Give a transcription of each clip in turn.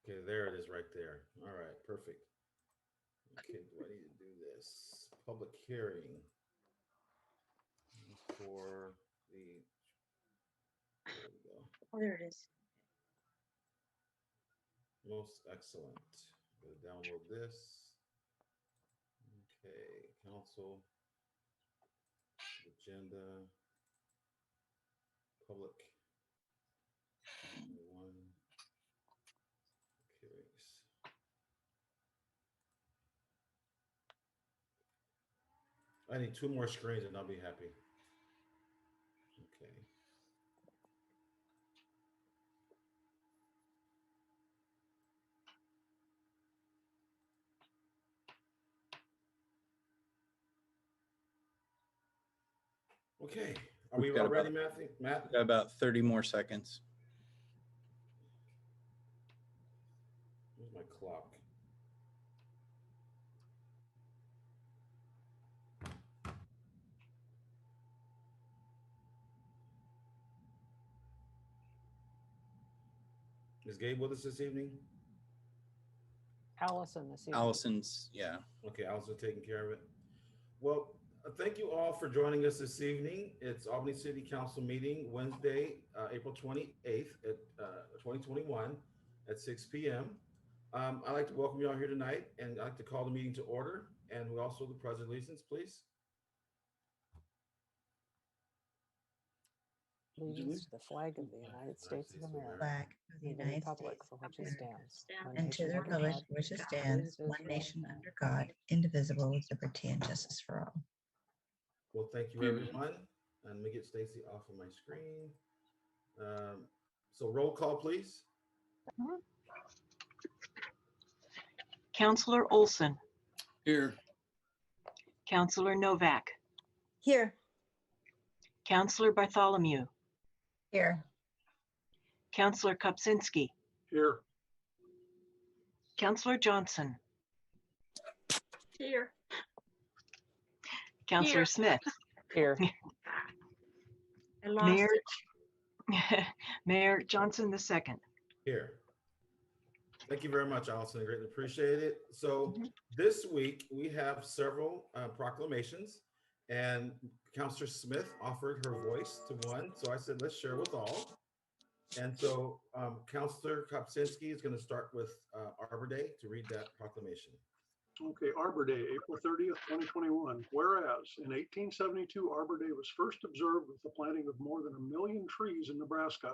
Okay, there it is right there. All right, perfect. Okay, do I need to do this? Public hearing for the, there we go. Oh, there it is. Most excellent. Gotta download this. Okay, council, agenda, public, one, hearings. I need two more screens and I'll be happy. Okay. Okay. Are we We've got all ready, about- Matthew? Matt? Got about 30 more seconds. Where's my clock? Is Gabe with us this evening? Allison this evening. Allison's, yeah. Okay, Allison taking care of it. Well, thank you all for joining us this evening. It's Albany City Council meeting Wednesday, April 28th at 2021 at 6 p.m. I'd like to welcome you all here tonight, and I'd like to call the meeting to order. And we also the pledge of allegiance, please. Allegiance to the flag of the United States of America, Flag of the and the United republic States for of which it America, stands, one and to nation the under republic God, for which it God, stands, one indivisible, nation under God, indivisible, with liberty and justice for all. Well, thank you, everyone. And let me get Stacy off of my screen. So roll call, please. Counselor Olson, Here. Counselor Novak, Here. Counselor Bartholomew, Here. Counselor Kopczynski, Here. Counselor Johnson, Here. Counselor Here. Smith, here. I lost Mayor, it. Mayor Johnson II. Here. Thank you very much, Allison. I greatly appreciate it. So this week we have several proclamations, and Councillor Smith offered her voice to one. So I said, let's share with all. And so Councillor Kopczynski is going to start with Arbor Day to read that proclamation. Okay, Arbor Day, April 30th, 2021. Whereas in 1872, Arbor Day was first observed with the planting of more than 1 million trees in Nebraska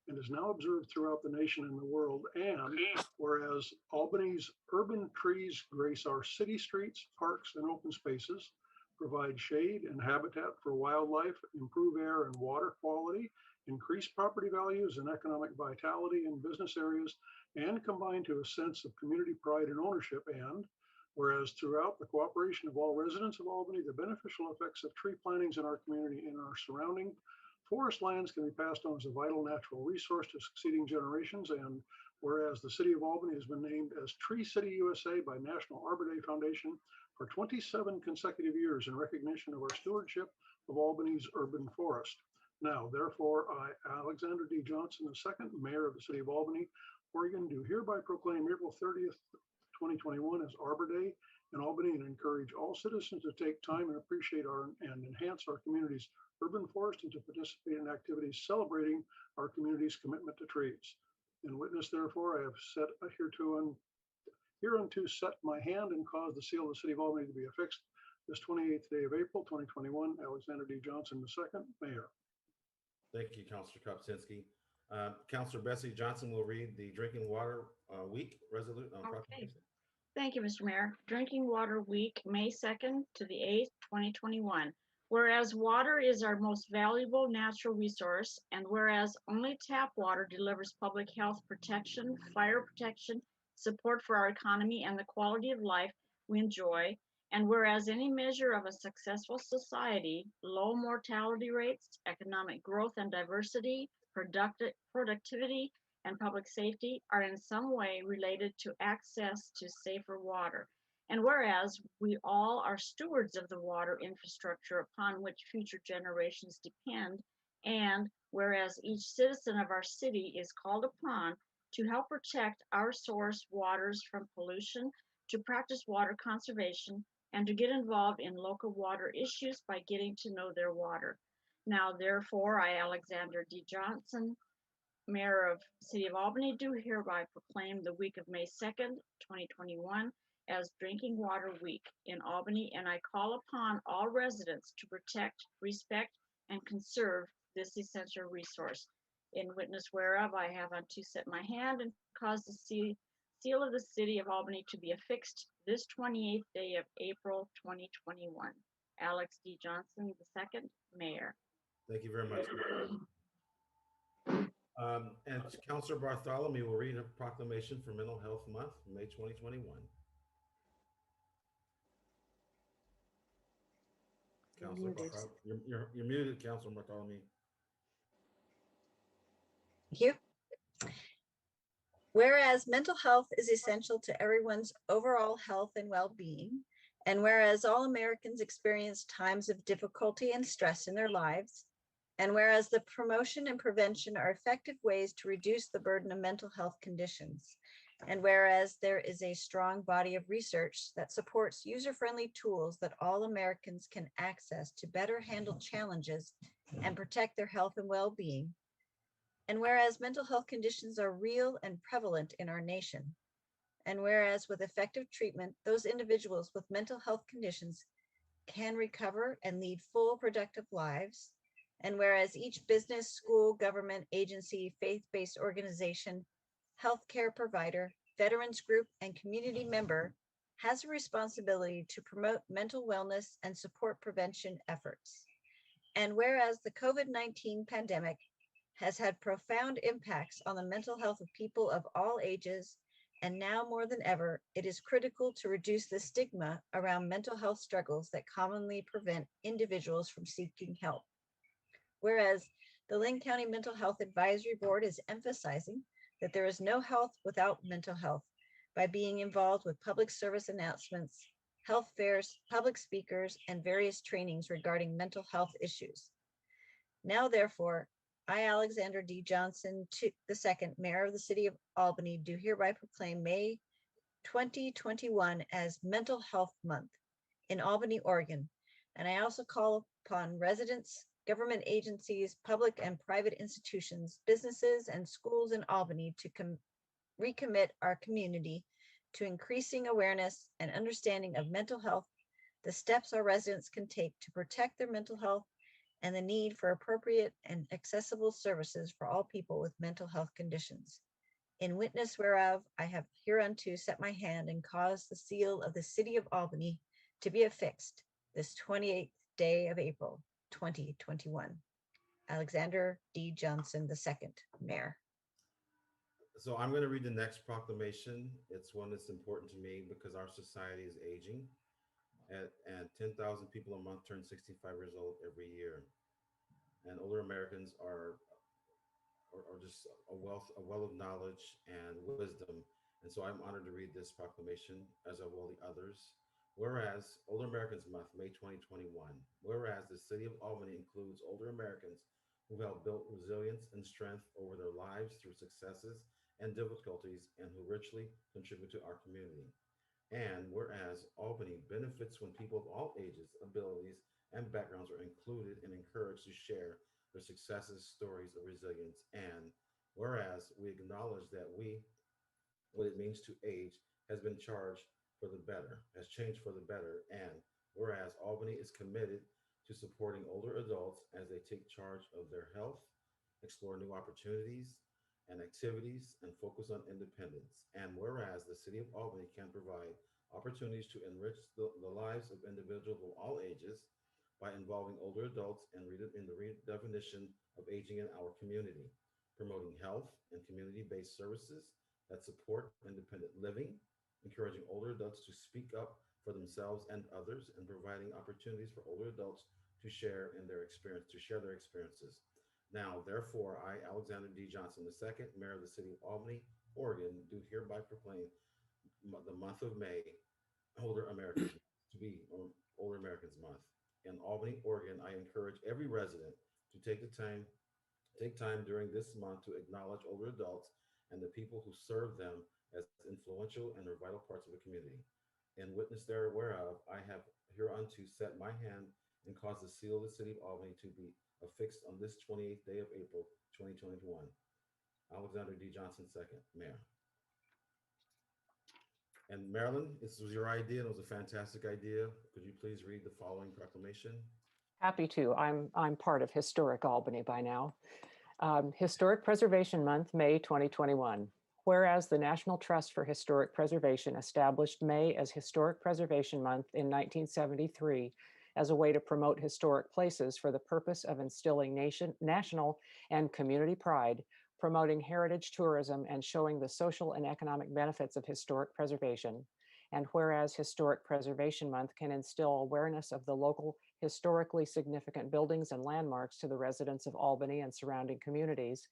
and is now observed throughout the nation and the world. And whereas Albany's urban trees grace our city streets, parks, and open spaces, provide shade and habitat for wildlife, improve air and water quality, increase property values and economic vitality in business areas, and combine to a sense of community pride and ownership. And whereas throughout the cooperation of all residents of Albany, the beneficial effects of tree plantings in our community and our surrounding forest lands can be passed on as a vital natural resource to succeeding generations. And whereas the city of Albany has been named as Tree City USA by National Arbor Day Foundation for 27 consecutive years in recognition of our stewardship of Albany's urban forest. Now, therefore, I, Alexander D. Johnson II, Mayor of the City of Albany, Oregon, do hereby proclaim April 30th, 2021 as Arbor Day in Albany and encourage all citizens to take time and appreciate and enhance our community's urban forest and to participate in activities celebrating our community's commitment to trees. In witness, therefore, I have set hereunto set my hand and caused the seal of the City of Albany to be affixed this 28th day of April, 2021. Alexander D. Johnson II, Mayor. Thank you, Councillor Kopczynski. Councillor Bessie Johnson will read the Drinking Water Week resolution. Okay. Thank you, Mr. Mayor. Drinking Water Week, May 2nd to the 8th, 2021. Whereas water is our most valuable natural resource, and whereas only tap water delivers public health protection, fire protection, support for our economy, and the quality of life we enjoy, and whereas any measure of a successful society, low mortality rates, economic growth and diversity, productivity, and public safety are in some way related to access to safer water. And whereas we all are stewards of the water infrastructure upon which future generations depend, and whereas each citizen of our city is called upon to help protect our source waters from pollution, to practice water conservation, and to get involved in local water issues by getting to know their water. Now, therefore, I, Alexander D. Johnson, Mayor of City of Albany, do hereby proclaim the week of May 2nd, 2021 as Drinking Water Week in Albany, and I call upon all residents to protect, respect, and conserve this essential resource. In witness whereof, I have unto set my hand and cause the seal of the City of Albany to be affixed this 28th day of April 2021. Alex D. Johnson II, Mayor. Thank you very much. And Councilor Bartholomew will read a proclamation for Mental Health Month, May 2021. Councilor Muted. Bartholomew, you're muted, Councilor Bartholomew. Thank you. Whereas mental health is essential to everyone's overall health and well-being, and whereas all Americans experience times of difficulty and stress in their lives, and whereas the promotion and prevention are effective ways to reduce the burden of mental health conditions, and whereas there is a strong body of research that supports user-friendly tools that all Americans can access to better handle challenges and protect their health and well-being, and whereas mental health conditions are real and prevalent in our nation, and whereas with effective treatment, those individuals with mental health conditions can recover and lead full productive lives, and whereas each business, school, government, agency, faith-based organization, healthcare provider, veterans group, and community member has a responsibility to promote mental wellness and support prevention efforts. And whereas the COVID-19 pandemic has had profound impacts on the mental health of people of all ages, and now more than ever, it is critical to reduce the stigma around mental health struggles that commonly prevent individuals from seeking help. Whereas the Linn County Mental Health Advisory Board is emphasizing that there is no health without mental health by being involved with public service announcements, health fairs, public speakers, and various trainings regarding mental health issues. Now, therefore, I, Alexander D. Johnson II, Mayor of the City of Albany, do hereby proclaim May 2021 as Mental Health Month in Albany, Oregon. And I also call upon residents, government agencies, public and private institutions, businesses, and schools in Albany to recommit our community to increasing awareness and understanding of mental health, the steps our residents can take to protect their mental health, and the need for appropriate and accessible services for all people with mental health conditions. In witness whereof, I have hereunto set my hand and caused the seal of the City of Albany to be affixed this 28th day of April, 2021. Alexander D. Johnson II, Mayor. So I'm going to read the next proclamation. It's one that's important to me because our society is aging, and 10,000 people a month turn 65 years old every year. And older Americans are just a well of knowledge and wisdom. And so I'm honored to read this proclamation, as are all the others. Whereas Older Americans Month, May 2021. Whereas the City of Albany includes older Americans who have built resilience and strength over their lives through successes and difficulties, and who richly contribute to our community. And whereas Albany benefits when people of all ages, abilities, and backgrounds are included and encouraged to share their successes, stories of resilience. And whereas we acknowledge that what it means to age has been charged for the better, has changed for the better. And whereas Albany is committed to supporting older adults as they take charge of their health, explore new opportunities and activities, and focus on independence. And whereas the City of Albany can provide opportunities to enrich the lives of individuals of all ages by involving older adults in the redefinition of aging in our community, promoting health and community-based services that support independent living, encouraging older adults to speak up for themselves and others, and providing opportunities for older adults to share their experiences. Now, therefore, I, Alexander D. Johnson II, Mayor of the City of Albany, Oregon, do hereby proclaim the month of May Older Americans to be Older Americans Month. In Albany, Oregon, I encourage every resident to take time during this month to acknowledge older adults and the people who serve them as influential and are vital parts of the community. In witness there whereof, I have hereunto set my hand and caused the seal of the city of Albany to be affixed on this 28th day of April, 2021. Alexander D. Johnson, second, Mayor. And Marilyn, this was your idea, and it was a fantastic idea. Could you please read the following proclamation? Happy to. I'm part of Historic Albany by now. Historic Preservation Month, May 2021. Whereas the National Trust for Historic Preservation established May as Historic Preservation Month in 1973 as a way to promote historic places for the purpose of instilling national and community pride, promoting heritage tourism, and showing the social and economic benefits of historic preservation. And whereas Historic Preservation Month can instill awareness of the local historically significant buildings and landmarks to the residents of Albany and surrounding communities.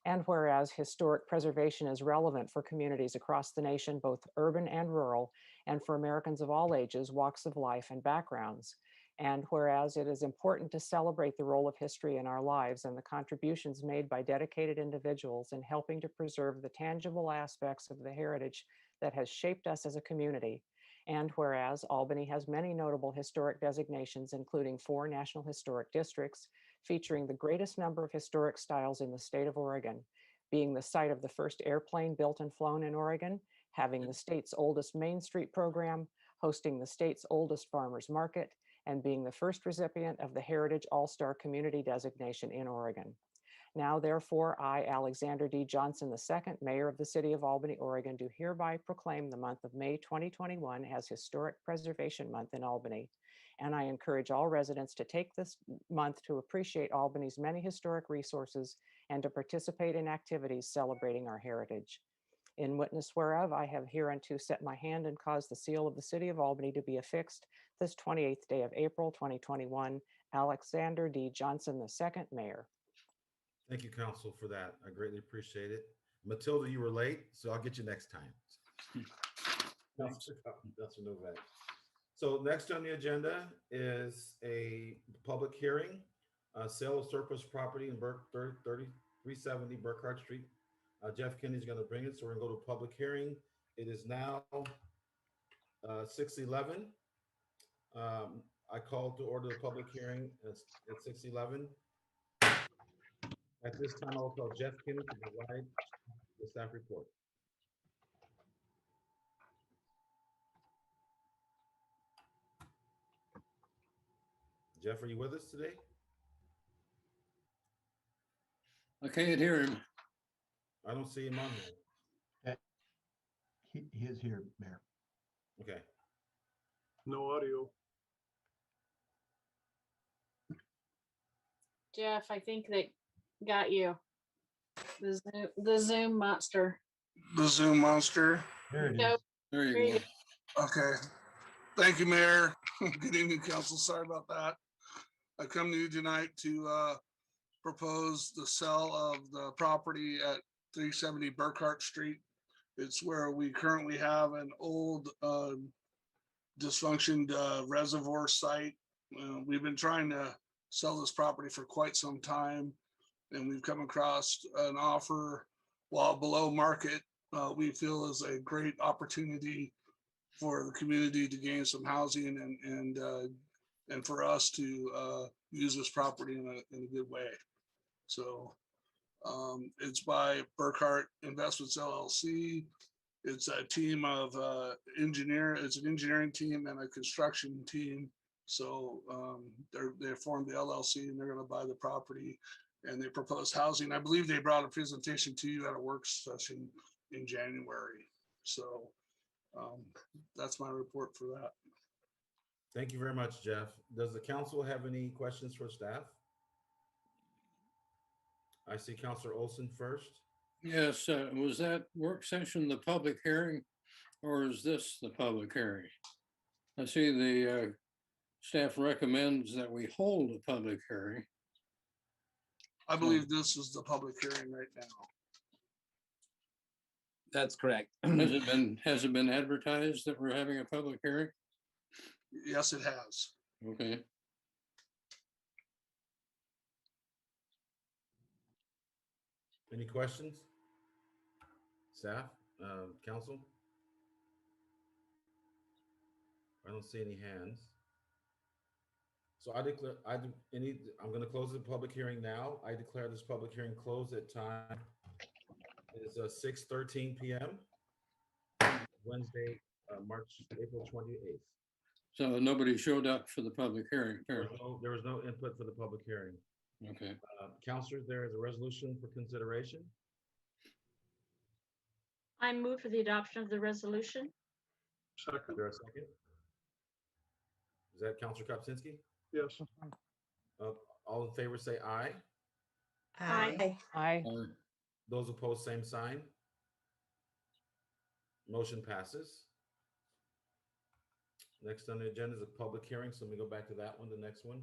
And whereas historic preservation is relevant for communities across the nation, both urban and rural, and for Americans of all ages, walks of life, and backgrounds. And whereas it is important to celebrate the role of history in our lives and the contributions made by dedicated individuals in helping to preserve the tangible aspects of the heritage that has shaped us as a community. And whereas Albany has many notable historic designations, including 4 National Historic Districts, featuring the greatest number of historic styles in the state of Oregon, being the site of the first airplane built and flown in Oregon, having the state's oldest Main Street program, hosting the state's oldest farmers market, and being the first recipient of the Heritage All-Star Community designation in Oregon. Now, therefore, I, Alexander D. Johnson II, Mayor of the City of Albany, Oregon, do hereby proclaim the month of May 2021 as Historic Preservation Month in Albany. And I encourage all residents to take this month to appreciate Albany's many historic resources and to participate in activities celebrating our heritage. In witness whereof, I have hereunto set my hand and caused the seal of the City of Albany to be affixed this 28th day of April 2021. Alexander D. Johnson II, Mayor. Thank you, Council, for that. I greatly appreciate it. Matilda, you were late, so I'll get you next time. Councilor Novak. So next on the agenda is a public hearing, sale of surplus property in 3370 Burkhardt Street. Jeff Kennedy's going to bring it, so we're going to go to public hearing. It is now 6:11. I call to order the public hearing at 6:11. At this time, I'll call Jeff Kennedy to provide the staff report. Jeff, are you with us today? I can't hear him. I don't see him on here. He is here, Mayor. Okay. No audio. Jeff, I think they got you. The Zoom monster. The Zoom monster. There it is. Nope. There There you you go. Okay. Thank you, Mayor. Good evening, Council. Sorry about that. I come to you tonight to propose the sale of the property at 370 Burkhardt Street. It's where we currently have an old dysfunctioned reservoir site. We've been trying to sell this property for quite some time, and we've come across an offer while below market. We feel is a great opportunity for the community to gain some housing and for us to use this property in a good way. So it's by Burkhardt Investments LLC. It's a team of it's an engineering team and a construction team. So they formed the LLC and they're going to buy the property, and they propose housing. I believe they brought a presentation to you at a work session in January. So that's my report for that. Thank you very much, Jeff. Does the council have any questions for staff? I see Councilor Olson first. Yes, was that work session the public hearing, or is this the public hearing? I see the staff recommends that we hold a public hearing. I believe this is the public hearing right now. That's correct. Has it been advertised that we're having a public hearing? Yes, it has. Okay. Any questions? Staff, council? I don't see any hands. So I'm going to close the public hearing now. I declare this public hearing closed at time. It is 6:13 p.m. Wednesday, April 28th. So nobody showed up for the public hearing, apparently. There was no input for the public hearing. Okay. Councilors, there is a resolution for consideration. I move for the adoption of the resolution. Is Second, there a second? Is that Councilor Kopsinski? yes. All in favor say aye. Aye. Aye. Those opposed, same sign. Motion passes. Next on the agenda is a public hearing, so let me go back to that one, the next one.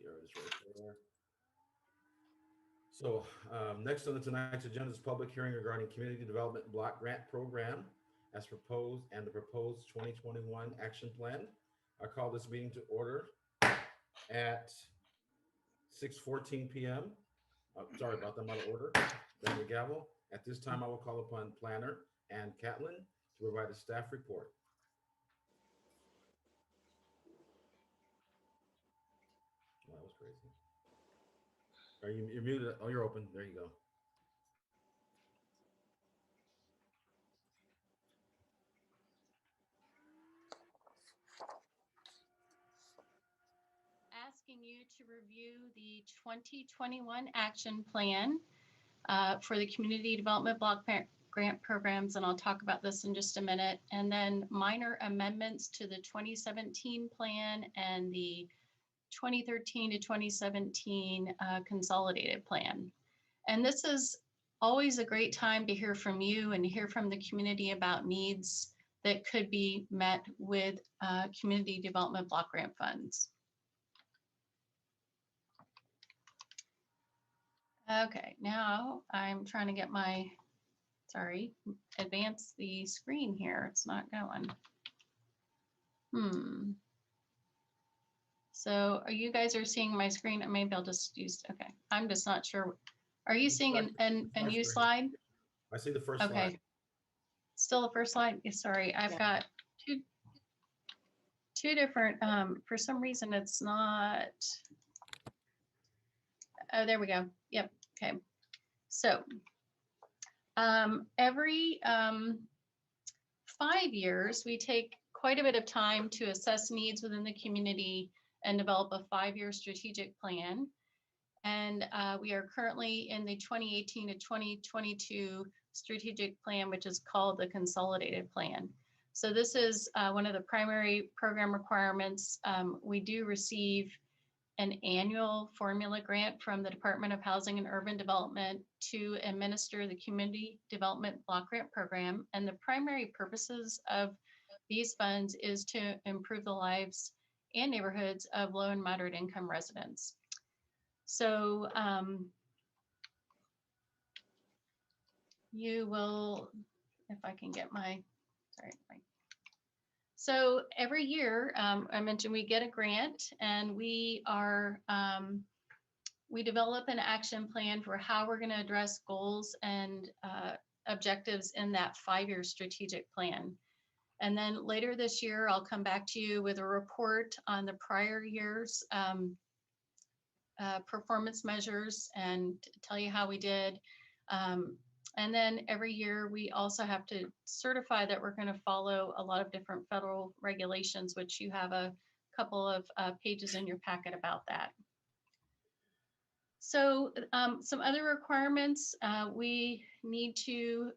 There it is right there. So next on tonight's agenda is public hearing regarding Community Development Block Grant Program as proposed and the proposed 2021 action plan. I call this meeting to order at 6:14 p.m. Sorry about that, I'm out of order. Then the gavel. At this time, I will call upon Planner and Catlin to provide a staff report. Oh, that was crazy. You're muted? Oh, you're open. There you go. Asking you to review the 2021 action plan for the Community Development Block Grant programs, and I'll talk about this in just a minute, and then minor amendments to the 2017 plan and the 2013 to 2017 consolidated plan. And this is always a great time to hear from you and hear from the community about needs that could be met with Community Development Block Grant funds. Okay, now I'm trying to get advance the screen here. It's not going. So you guys are seeing my screen? Or maybe I'll just use, okay. I'm just not sure. Are you seeing a new slide? I see the first slide. Okay. Still the first slide? Sorry, I've got two different, for some reason it's not. Oh, there we go. Yep. Okay. So every 5 years, we take quite a bit of time to assess needs within the community and develop a 5-year strategic plan. And we are currently in the 2018 to 2022 strategic plan, which is called the consolidated plan. So this is one of the primary program requirements. We do receive an annual formula grant from the Department of Housing and Urban Development to administer the Community Development Block Grant Program. And the primary purposes of these funds is to improve the lives and neighborhoods of low and moderate income residents. So you will, if I can get so every year, I mentioned we get a grant and we develop an action plan for how we're going to address goals and objectives in that 5-year strategic plan. And then later this year, I'll come back to you with a report on the prior year's performance measures and tell you how we did. And then every year we also have to certify that we're going to follow a lot of different federal regulations, which you have a couple of pages in your packet about that. So some other requirements, we need to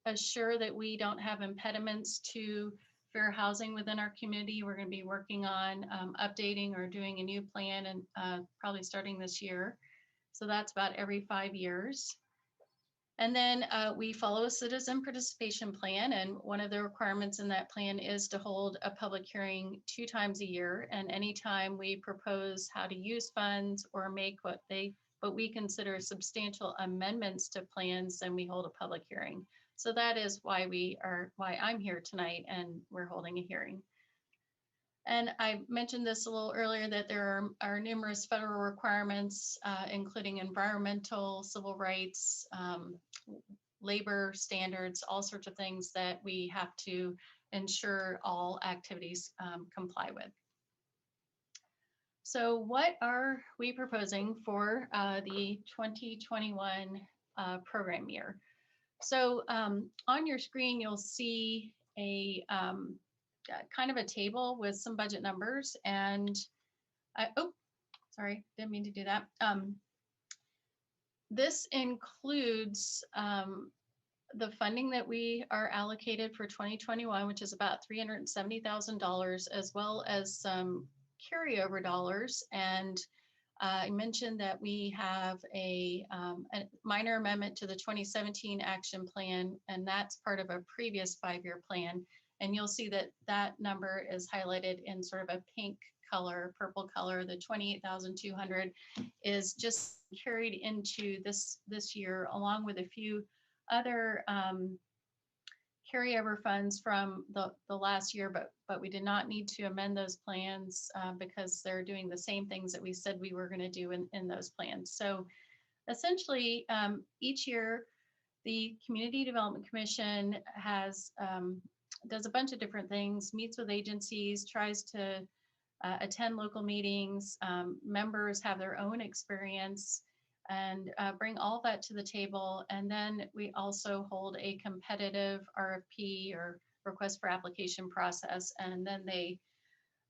assure that we don't have impediments to fair housing within our community. We're going to be working on updating or doing a new plan and probably starting this year. So that's about every 5 years. And then we follow a citizen participation plan. And one of the requirements in that plan is to hold a public hearing 2 times a year. And anytime we propose how to use funds or make what we consider substantial amendments to plans, then we hold a public hearing. So that is why I'm here tonight and we're holding a hearing. And I mentioned this a little earlier that there are numerous federal requirements, including environmental, civil rights, labor standards, all sorts of things that we have to ensure all activities comply with. So what are we proposing for the 2021 program year? So on your screen, you'll see a kind of a table with some budget numbers, and oh, sorry, didn't mean to do that. This includes the funding that we are allocated for 2021, which is about $370,000, as well as some carryover dollars. And I mentioned that we have a minor amendment to the 2017 action plan, and that's part of a previous 5-year plan. And you'll see that that number is highlighted in sort of a pink color, purple color. The 28,200 is just carried into this year, along with a few other carryover funds from the last year, but we did not need to amend those plans because they're doing the same things that we said we were going to do in those plans. So essentially, each year, the Community Development Commission has does a bunch of different things, meets with agencies, tries to attend local meetings, members have their own experience, and bring all that to the table. And then we also hold a competitive RFP, or request for application process. And then they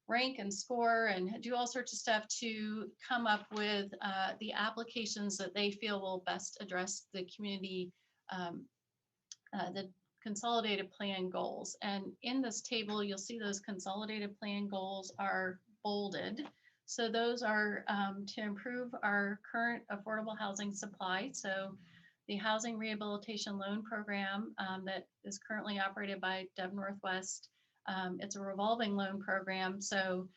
rank and score and do all sorts of stuff to come up with the applications that they feel will best address the community, the consolidated plan goals. And in this table, you'll see those consolidated plan goals are bolded. So those are to improve our current affordable housing supply. So the Housing Rehabilitation Loan Program that is currently operated by Dove Northwest, it's a revolving loan program. So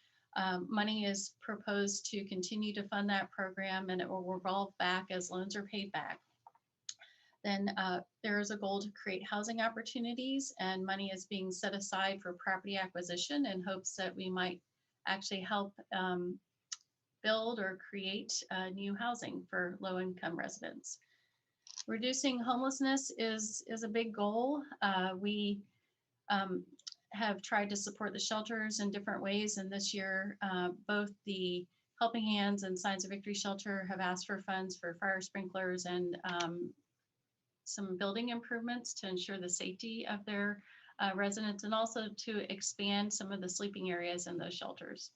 money is proposed to continue to fund that program, and it will revolve back as loans are paid back. Then there is a goal to create housing opportunities, and money is being set aside for property acquisition in hopes that we might actually help build or create new housing for low-income residents. Reducing homelessness is a big goal. We have tried to support the shelters in different ways, and this year both the Helping Hands and Signs of Victory Shelter have asked for funds for fire sprinklers and some building improvements to ensure the safety of their residents, and also to expand some of the sleeping areas in those shelters.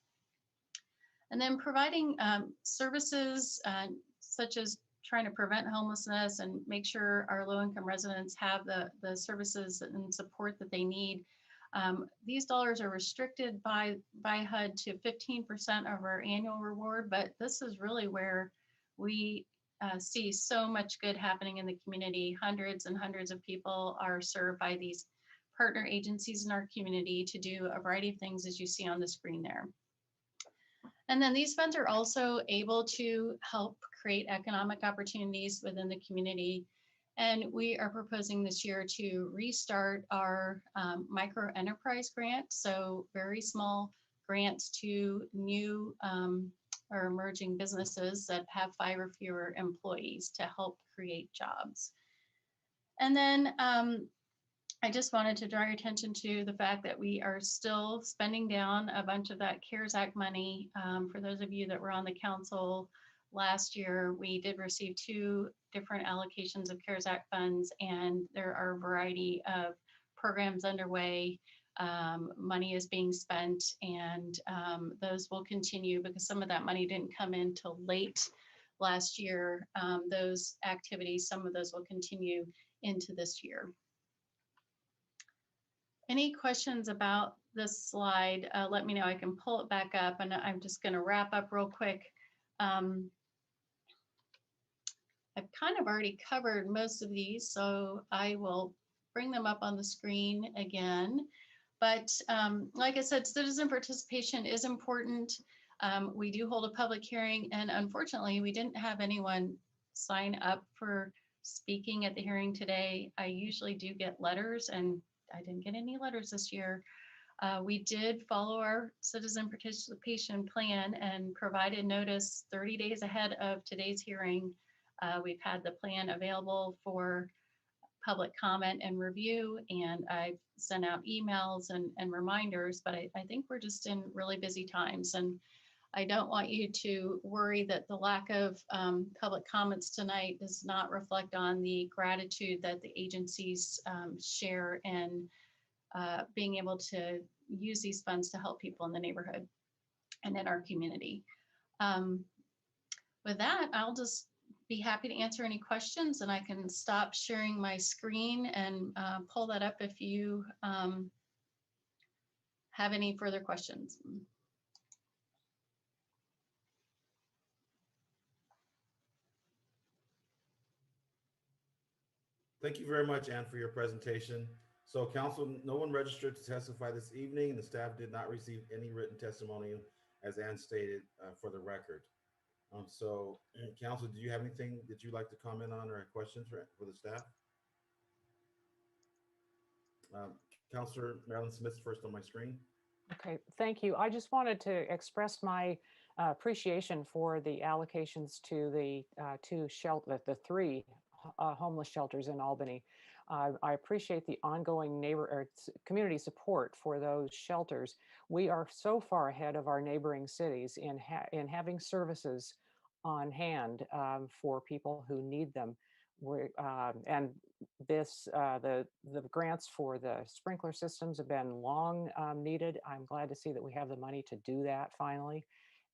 And then providing services such as trying to prevent homelessness and make sure our low-income residents have the services and support that they need. These dollars are restricted by HUD to 15% of our annual reward, but this is really where we see so much good happening in the community. Hundreds and hundreds of people are served by these partner agencies in our community to do a variety of things, as you see on the screen there. And then these funds are also able to help create economic opportunities within the community. And we are proposing this year to restart our micro enterprise grant. So very small grants to new or emerging businesses that have 5 or fewer employees to help create jobs. And then I just wanted to draw your attention to the fact that we are still spending down a bunch of that CARES Act money. For those of you that were on the council last year, we did receive 2 different allocations of CARES Act funds, and there are a variety of programs underway. Money is being spent, and those will continue because some of that money didn't come in till late last year. Those activities, some of those will continue into this year. Any questions about this slide, let me know. I can pull it back up, and I'm just going to wrap up real quick. I've kind of already covered most of these, so I will bring them up on the screen again. But like I said, citizen participation is important. We do hold a public hearing, and unfortunately, we didn't have anyone sign up for speaking at the hearing today. I usually do get letters, and I didn't get any letters this year. We did follow our citizen participation plan and provided notice 30 days ahead of today's hearing. We've had the plan available for public comment and review, and I've sent out emails and reminders, but I think we're just in really busy times. And I don't want you to worry that the lack of public comments tonight does not reflect on the gratitude that the agencies share in being able to use these funds to help people in the neighborhood and in our community. With that, I'll just be happy to answer any questions, and I can stop sharing my screen and pull that up if you have any further questions. Thank you very much, Ann, for your presentation. So council, no one registered to testify this evening, and the staff did not receive any written testimony, as Ann stated, for the record. So council, do you have anything that you'd like to comment on or questions for the staff? Councilor Marilyn Smith first on my screen. Okay, thank you. I just wanted to express my appreciation for the allocations to the the three homeless shelters in Albany. I appreciate the ongoing community support for those shelters. We are so far ahead of our neighboring cities in having services on hand for people who need them. And the grants for the sprinkler systems have been long needed. I'm glad to see that we have the money to do that finally.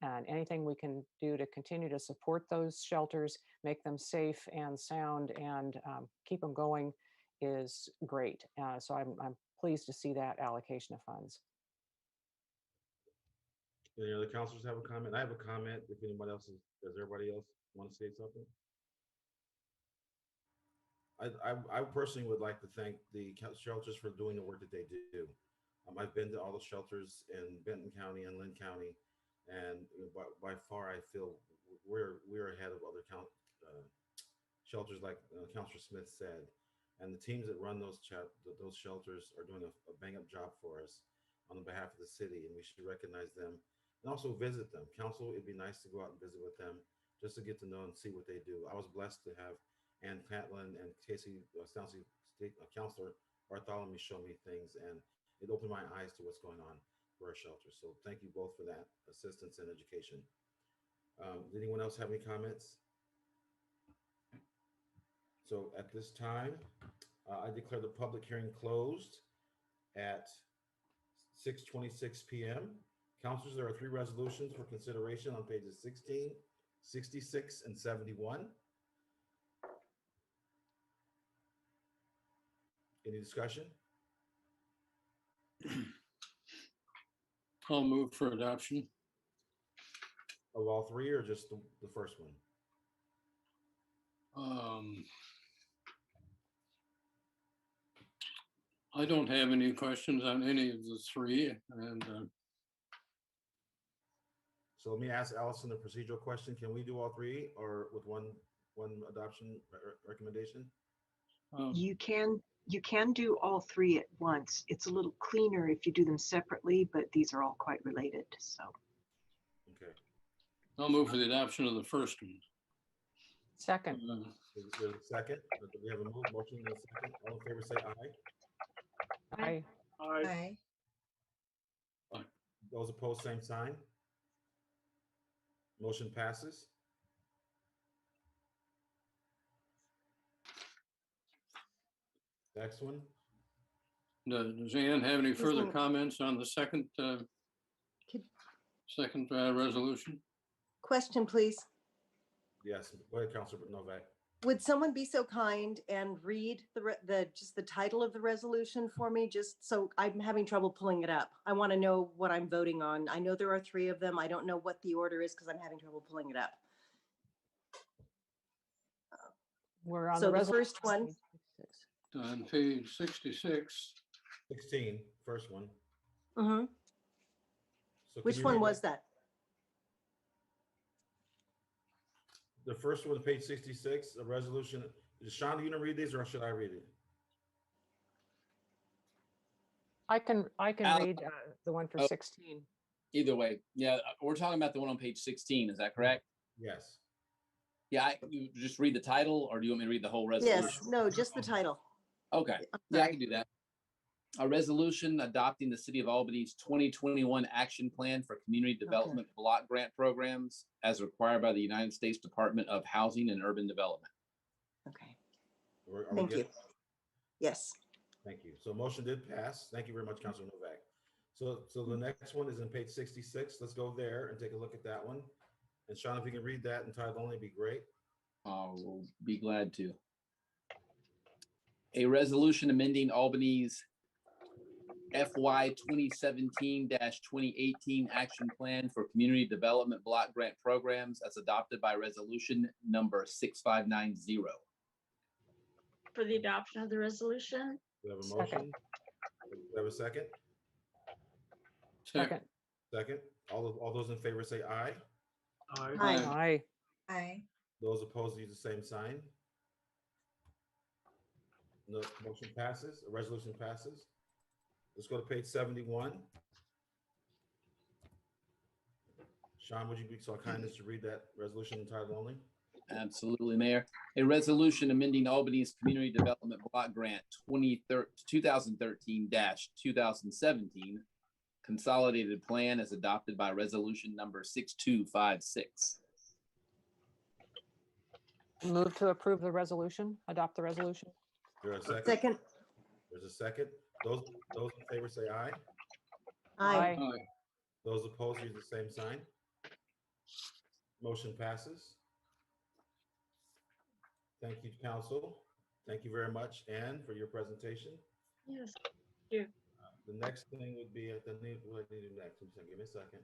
And anything we can do to continue to support those shelters, make them safe and sound, and keep them going is great. So I'm pleased to see that allocation of funds. Any other councilors have a comment? I have a comment. If anybody else does everybody else want to say something? I personally would like to thank the shelters for doing the work that they do. I've been to all the shelters in Benton County and Lynn County, and by far I feel we're ahead of other shelters, like Councilor Smith said. And the teams that run those shelters are doing a bang-up job for us on behalf of the city, and we should recognize them and also visit them. Council, it'd be nice to go out and visit with them just to get to know and see what they do. I was blessed to have Ann Catlin and Casey Stouncey, Councilor Bartholomew show me things, and it opened my eyes to what's going on for our shelter. So thank you both for that assistance and education. Did anyone else have any comments? So at this time, I declare the public hearing closed at 6:26 p.m. Councilors, there are 3 resolutions for consideration on pages 16, 66, and 71. Any discussion? I'll move for adoption. Of all 3 or just the first one? I don't have any questions on any of the 3, and So let me ask Allison a procedural question. Can we do all 3 or with one adoption recommendation? You can do all 3 at once. It's a little cleaner if you do them separately, but these are all quite related, so. Okay. I'll move for the adoption of the first one. Second. There's a second. We have a motion and a second. All in favor say aye. Aye. Aye. Aye. Those opposed, same sign. Motion passes. Next one. Does Ann have any further comments on the second resolution? Question, please. Yes, go ahead, Councilor Novak. Would someone be so kind and read just the title of the resolution for me, just so I'm having trouble pulling it up. I want to know what I'm voting on. I know there are 3 of them. I don't know what the order is because I'm having trouble pulling it up. We're on So the the first one. On page 66. 16, first one. Mm-hmm. So Which one was that? The first one, page 66, a resolution. Sean, do you want to read these or should I read it? I can Al- read the one for Oh. 16. Either way, yeah, we're talking about the one on page 16. Is that correct? Yes. Yeah, you just read the title, or do you want me to read the whole resolution? Yes, no, just the title. Okay, yeah, I can do that. A resolution adopting the City of Albany's 2021 Action Plan for Community Development Block Grant Programs as required by the United States Department of Housing and Urban Development. Okay, Are we thank good? you. Yes. Thank you. So motion did pass. Thank you very much, Councilor Novak. So the next one is in page 66. Let's go there and take a look at that one. And Sean, if you can read that in title only, be great. We'll be glad to. A resolution amending Albany's FY 2017-2018 Action Plan for Community Development Block Grant Programs as adopted by resolution number 6590. For the adoption of the resolution. We have a Second. motion. We have a second. Second. Second. All those in favor say aye. Aye. Aye. Aye. Those opposed use the same sign. No, motion passes. A resolution passes. Let's go to page 71. Sean, would you be so kind as to read that resolution in title only? Absolutely, Mayor. A resolution amending Albany's Community Development Block Grant 2013-2017 Consolidated Plan as adopted by resolution number 6256. Move to approve the resolution, adopt the resolution. There's a second. Second. There's a second. Those in favor say aye. Aye. Those opposed use the same sign. Motion passes. Thank you, council. Thank you very much, Anne, for your presentation. Yes. Thank you. The next thing would be what I need to do next. Give me a second.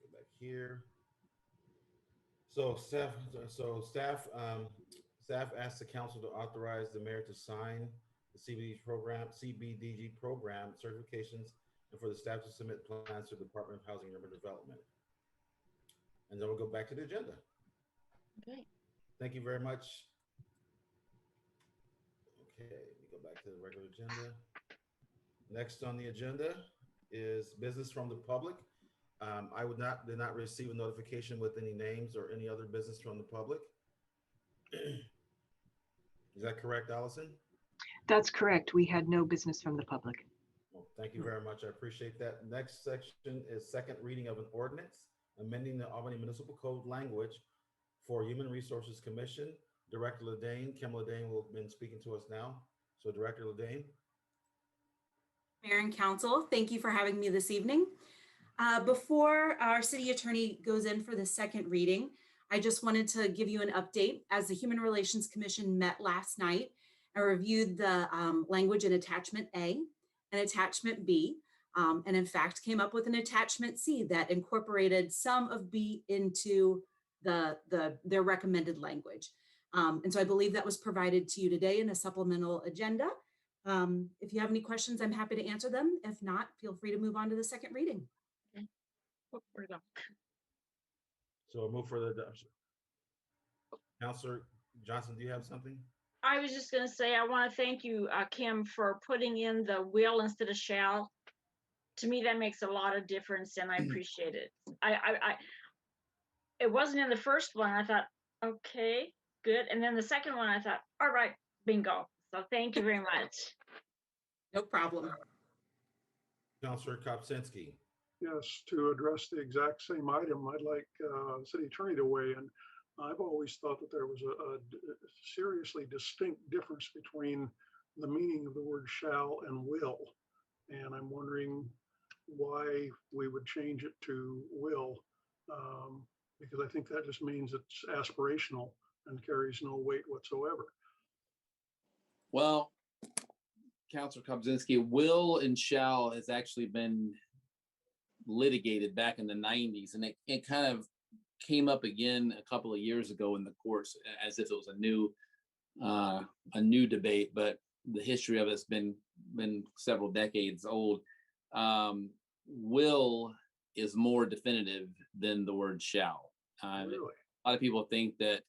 Go back here. So staff asked the council to authorize the mayor to sign the CBDG program certifications and for the staff to submit plans to the Department of Housing and Urban Development. And then we'll go back to the agenda. Okay. Thank you very much. Okay, let me go back to the regular agenda. Next on the agenda is business from the public. I did not receive a notification with any names or any other business from the public. Is that correct, Allison? That's correct. We had no business from the public. Well, thank you very much. I appreciate that. Next section is second reading of an ordinance amending the Albany Municipal Code language for Human Resources Commission. Director Ledane, Kim Ledane will have been speaking to us now. So Director Ledane. Mayor and Council, thank you for having me this evening. Before our city attorney goes in for the second reading, I just wanted to give you an update. As the Human Relations Commission met last night, I reviewed the language in Attachment A and Attachment B, and in fact came up with an Attachment C that incorporated some of B into their recommended language. And so I believe that was provided to you today in a supplemental agenda. If you have any questions, I'm happy to answer them. If not, feel free to move on to the second reading. Okay. Oh, where'd it go? So we'll move for the adoption. Councilor Johnson, do you have something? I was just going to say, I want to thank you, Kim, for putting in the will instead of shall. To me, that makes a lot of difference, and I appreciate it. It wasn't in the first one. I thought, okay, good. And then the second one, I thought, all right, bingo. So thank you very much. No problem. Councilor Kopczynski. Yes, to address the exact same item, I'd like city attorney to weigh in. I've always thought that there was a seriously distinct difference between the meaning of the word shall and will. And I'm wondering why we would change it to will, because I think that just means it's aspirational and carries no weight whatsoever. Well, Councilor Kopczynski, will and shall has actually been litigated back in the 90s, and it kind of came up again a couple of years ago in the courts as if it was a new debate, but the history of it's been several decades old. Will is more definitive than the word shall. Really? A lot of people think that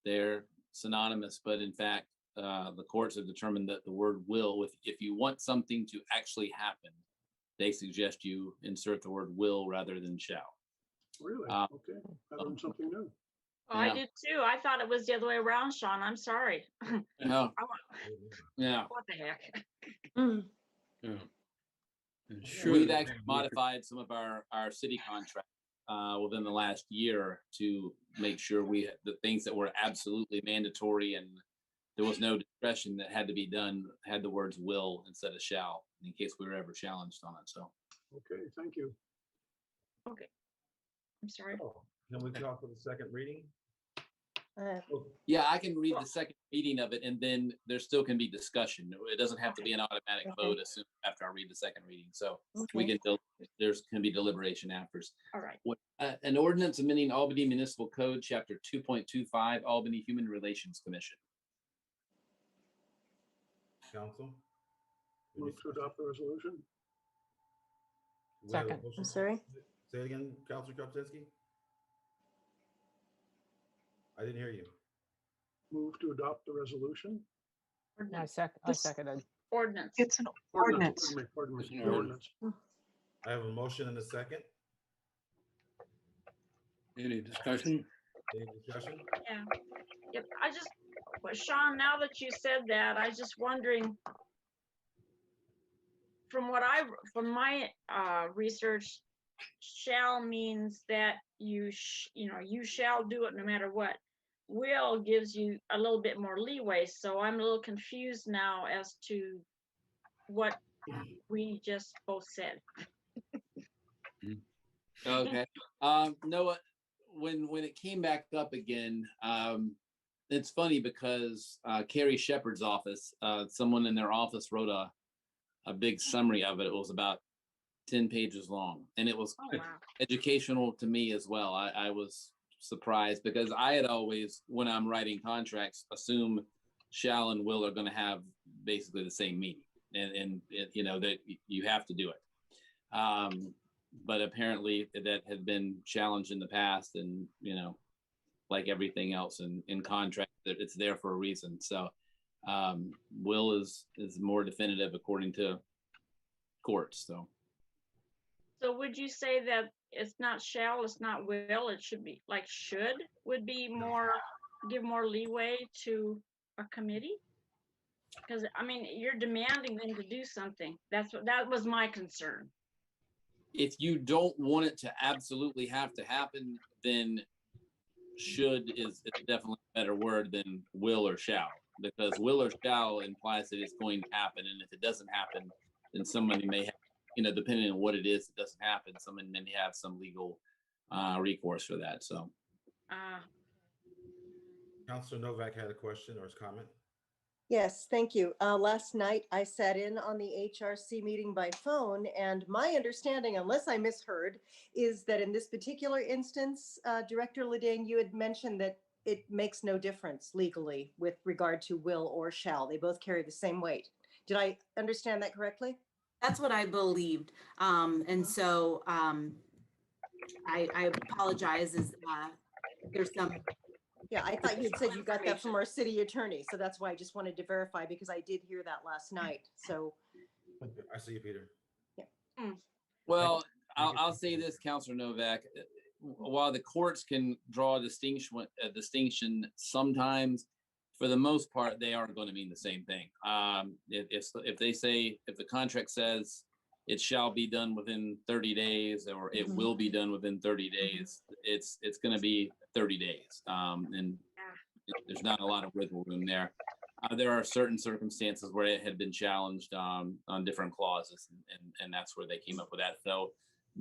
they're synonymous, but in fact, the courts have determined that the word will, if you want something to actually happen, they suggest you insert the word will rather than shall. Really? Uh, Okay, I learned something new. Oh, I Yeah. did too. I thought it was the other way around, Sean. I'm sorry. No, I want- yeah. What the heck? Yeah. And We've should- actually modified some of our city contracts within the last year to make sure the things that were absolutely mandatory and there was no discretion that had to be done had the words will instead of shall in case we were ever challenged on it. So Okay, thank you. Okay. I'm sorry. Oh, can we call for the second reading? yeah, I can read the second reading of it and then there still can be discussion. It doesn't have to be an automatic vote as soon after I read the second reading. So we Okay. can there's can be deliberation after. All right. An ordinance amending Albany Municipal Code, Chapter 2.25, Albany Human Relations Commission. Council? Move to adopt the resolution. We have a Second. motion. I'm sorry. Say it again, Counselor Kopczynski? I didn't hear you. Move to adopt the resolution. I This- seconded. Ordinance. It's an ordinance. Pardon me, It's an the ordinance. I have a motion and a second. Any discussion? Any discussion? Yeah. Yep. Well, Sean, now that you said that, I was just wondering, from my research, shall means that you shall do it no matter what. Will gives you a little bit more leeway, so I'm a little confused now as to what we just both said. Okay. Noah, when it came back up again, it's funny because Carrie Shepherd's office, someone in their office wrote a big summary of it. It was about 10 pages long, and it was Oh, wow. educational to me as well. I was surprised because I had always, when I'm writing contracts, assume shall and will are going to have basically the same meaning, and you know that you have to do it. But apparently that had been challenged in the past, and you know, like everything else in contract, that it's there for a reason. So will is more definitive according to courts. So would you say that it's not shall, it's not will, it should be like should would be more, give more leeway to a committee? Because I mean, you're demanding them to do something. That was my concern. If you don't want it to absolutely have to happen, then should is definitely a better word than will or shall, because will or shall implies that it's going to happen. And if it doesn't happen, then somebody may have, you know, depending on what it is, it doesn't happen, someone may have some legal recourse for that. So Counselor Novak had a question or his comment. Yes, thank you. Last night I sat in on the HRC meeting by phone, and my understanding, unless I misheard, is that in this particular instance, Director Ledane, you had mentioned that it makes no difference legally with regard to will or shall. They both carry the same weight. Did I understand that correctly? That's what I believed. And so I apologize as there's some. Yeah, I thought you had said you got that from our city attorney, so that's why I just wanted to verify, because I did hear that last night. So I see you, Peter. well, I'll say this, Counselor Novak, while the courts can draw a distinction sometimes, for the most part, they aren't going to mean the same thing. If they say, if the contract says it shall be done within 30 days, or it will be done within 30 days, it's going to be 30 days. And there's not a lot of wiggle room there. There are certain circumstances where it had been challenged on different clauses, and that's where they came up with that. So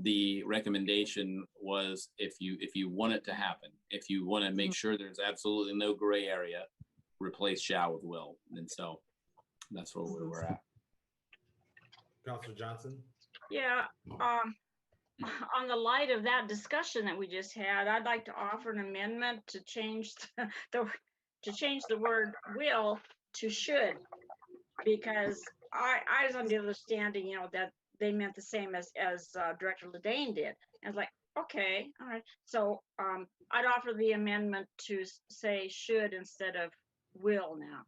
the recommendation was, if you want it to happen, if you want to make sure there's absolutely no gray area, replace shall with will. And so that's where we're at. Counselor Johnson. Yeah, on the light of that discussion that we just had, I'd like to offer an amendment to change the word will to should, because I was under the understanding, you know, that they meant the same as Director Ledane did. I was like, okay, all right. So I'd offer the amendment to say should instead of will now.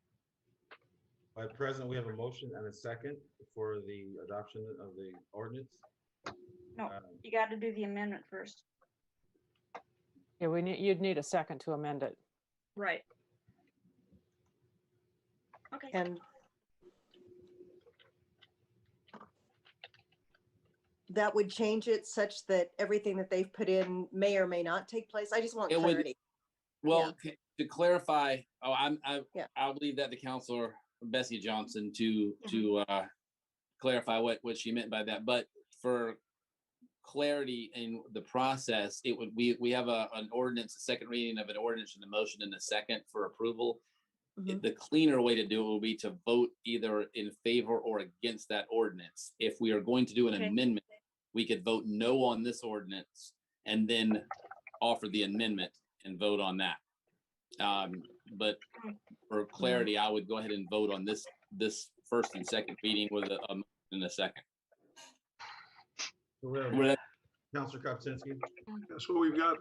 At present, we have a motion and a second for the adoption of the ordinance. No, you got to do the amendment first. Yeah, you'd need a second to amend it. Right. Okay. And that would change it such that everything that they've put in may or may not take place. I just want It would- clarity. Well, to clarify, Yeah. I'll leave that to Counselor Bessie Johnson to clarify what she meant by that. But for clarity in the process, it would we have an ordinance, a second reading of an ordinance and a motion and a second for approval. Mhm. The cleaner way to do it will be to vote either in favor or against that ordinance. If we are going to do an Okay. amendment, we could vote no on this ordinance and then offer the amendment and vote on that. But for clarity, I would go ahead and vote on this first and second reading with a motion and a second. So we have Well, Counselor Kopczynski. So we've got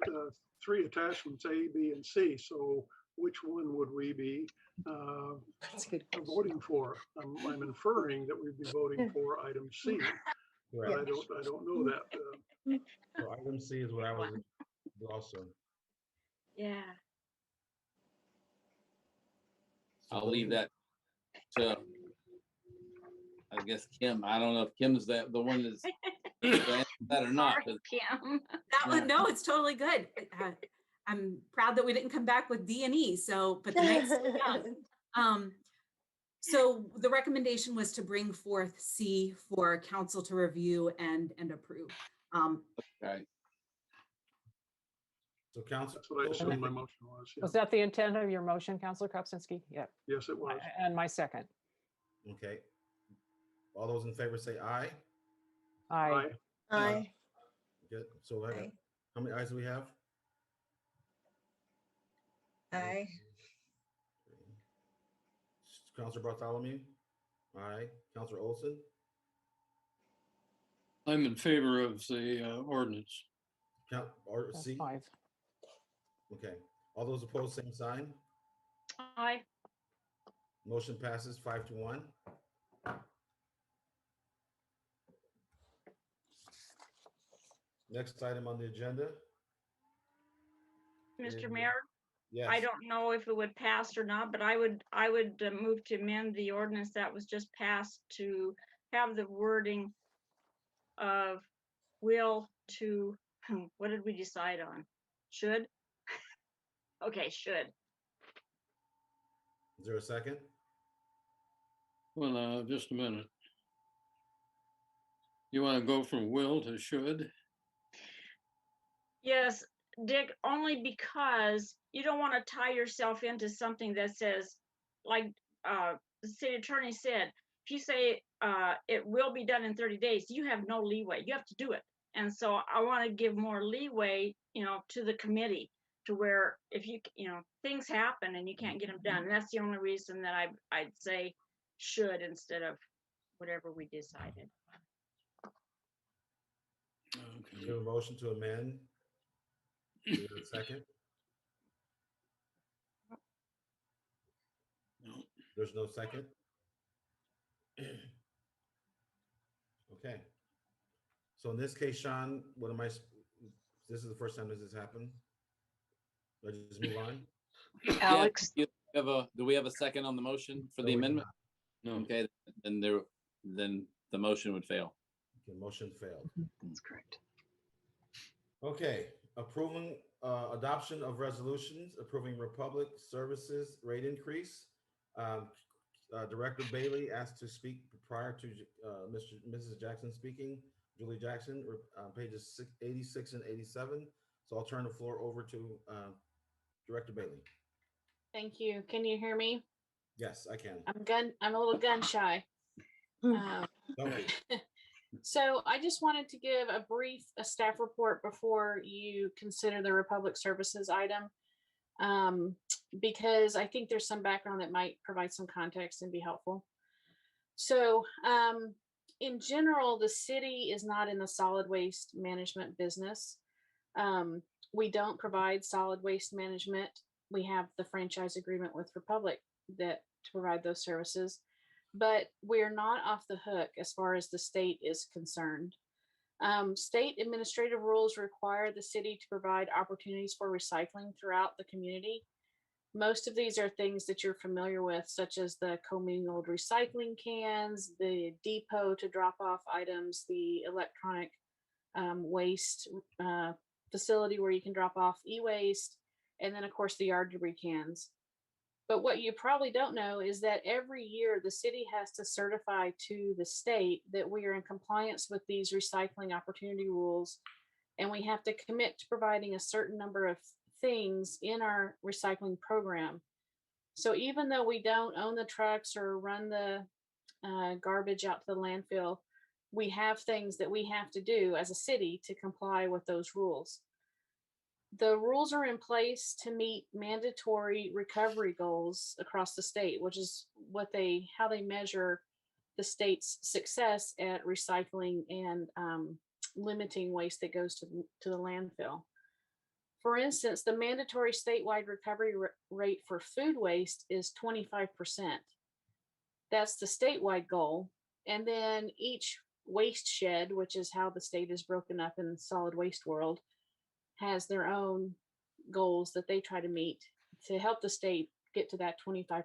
3 attachments, A, B, and C. So which one would we be That's a good question. voting for? I'm inferring that we'd be voting for item C. But Correct. I don't know that. So item C is what I was also. Yeah. I'll leave that to, I guess, Kim. I don't know if Kim's the one that's to answer that or not. Sorry, but- Kim. That one, no, it's totally good. I'm proud that we didn't come back with D and E, so, but the next, so the recommendation was to bring forth C for council to review and approve. Okay. So Counselor. That's what I assumed my motion was. Yeah. Was that the intent of your motion, Counselor Kopczynski? Yeah. Yes, it was. And my second. Okay. All those in favor say aye. Aye. Aye. Good. So I got- Aye. how many ayes do we have? Aye. Counselor Bartholomew? Aye. Counselor Olson? I'm in favor of the ordinance. Or That's C? 5. Okay. All those opposed, same sign. Aye. Motion passes 5-1. Next item on the agenda. Mr. Mayor, Yes. I don't know if it would pass or not, but I would move to amend the ordinance that was just passed to have the wording of will to, what did we decide on? Should? Okay, should. Is there a second? Well, just a minute. You want to go from will to should? Yes, Dick, only because you don't want to tie yourself into something that says, like the city attorney said, if you say it will be done in 30 days, you have no leeway. You have to do it. And so I want to give more leeway, to the committee, to where if things happen and you can't get them done. And that's the only reason that I'd say should instead of whatever we decided. We have a motion to amend. Do we have a second? No. There's no second? Okay. So in this case, Sean, this is the first time this has happened? Let's just move on. Alex? Yeah, do we have a second on the motion for No, the we do amendment? No. Okay, then the motion would fail. Okay, motion failed. That's correct. Okay, approving adoption of resolutions, approving Republic Services rate increase. Director Bailey asked to speak prior to Mrs. Jackson speaking. Julie Jackson, pages 86 and 87. So I'll turn the floor over to Director Bailey. Thank you. Can you hear me? Yes, I can. I'm a little gun shy. Don't worry. So I just wanted to give a staff report before you consider the Republic Services item. Because I think there's some background that might provide some context and be helpful. So in general, the city is not in the solid waste management business. We don't provide solid waste management. We have the franchise agreement with Republic to provide those services. but we're not off the hook as far as the state is concerned. State administrative rules require the city to provide opportunities for recycling throughout the community. Most of these are things that you're familiar with, such as the commingled recycling cans, the depot to drop off items, the electronic waste facility where you can drop off e-waste, and then of course the yard debris cans. But what you probably don't know is that every year the city has to certify to the state that we are in compliance with these recycling opportunity rules, and we have to commit to providing a certain number of things in our recycling program. So even though we don't own the trucks or run the garbage out to the landfill, we have things that we have to do as a city to comply with those rules. The rules are in place to meet mandatory recovery goals across the state, which is how they measure the state's success at recycling and limiting waste that goes to the landfill. For instance, the mandatory statewide recovery rate for food waste is 25%. That's the statewide goal. And then each waste shed, which is how the state is broken up in the solid waste world, has their own goals that they try to meet to help the state get to that 25%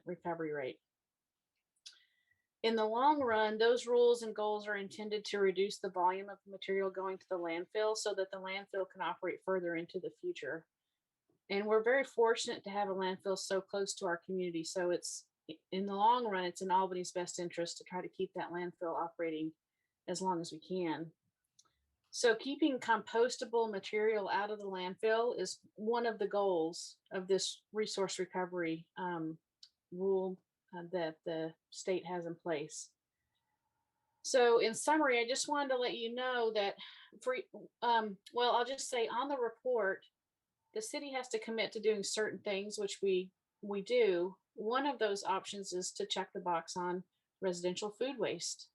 recovery rate. In the long run, those rules and goals are intended to reduce the volume of material going to the landfill so that the landfill can operate further into the future. And we're very fortunate to have a landfill so close to our community. So it's, in the long run, it's in Albany's best interest to try to keep that landfill operating as long as we can. So keeping compostable material out of the landfill is one of the goals of this resource recovery rule that the state has in place. So in summary, I just wanted to let you know that well, I'll just say on the report, the city has to commit to doing certain things, which we do. One of those options is to check the box on residential food waste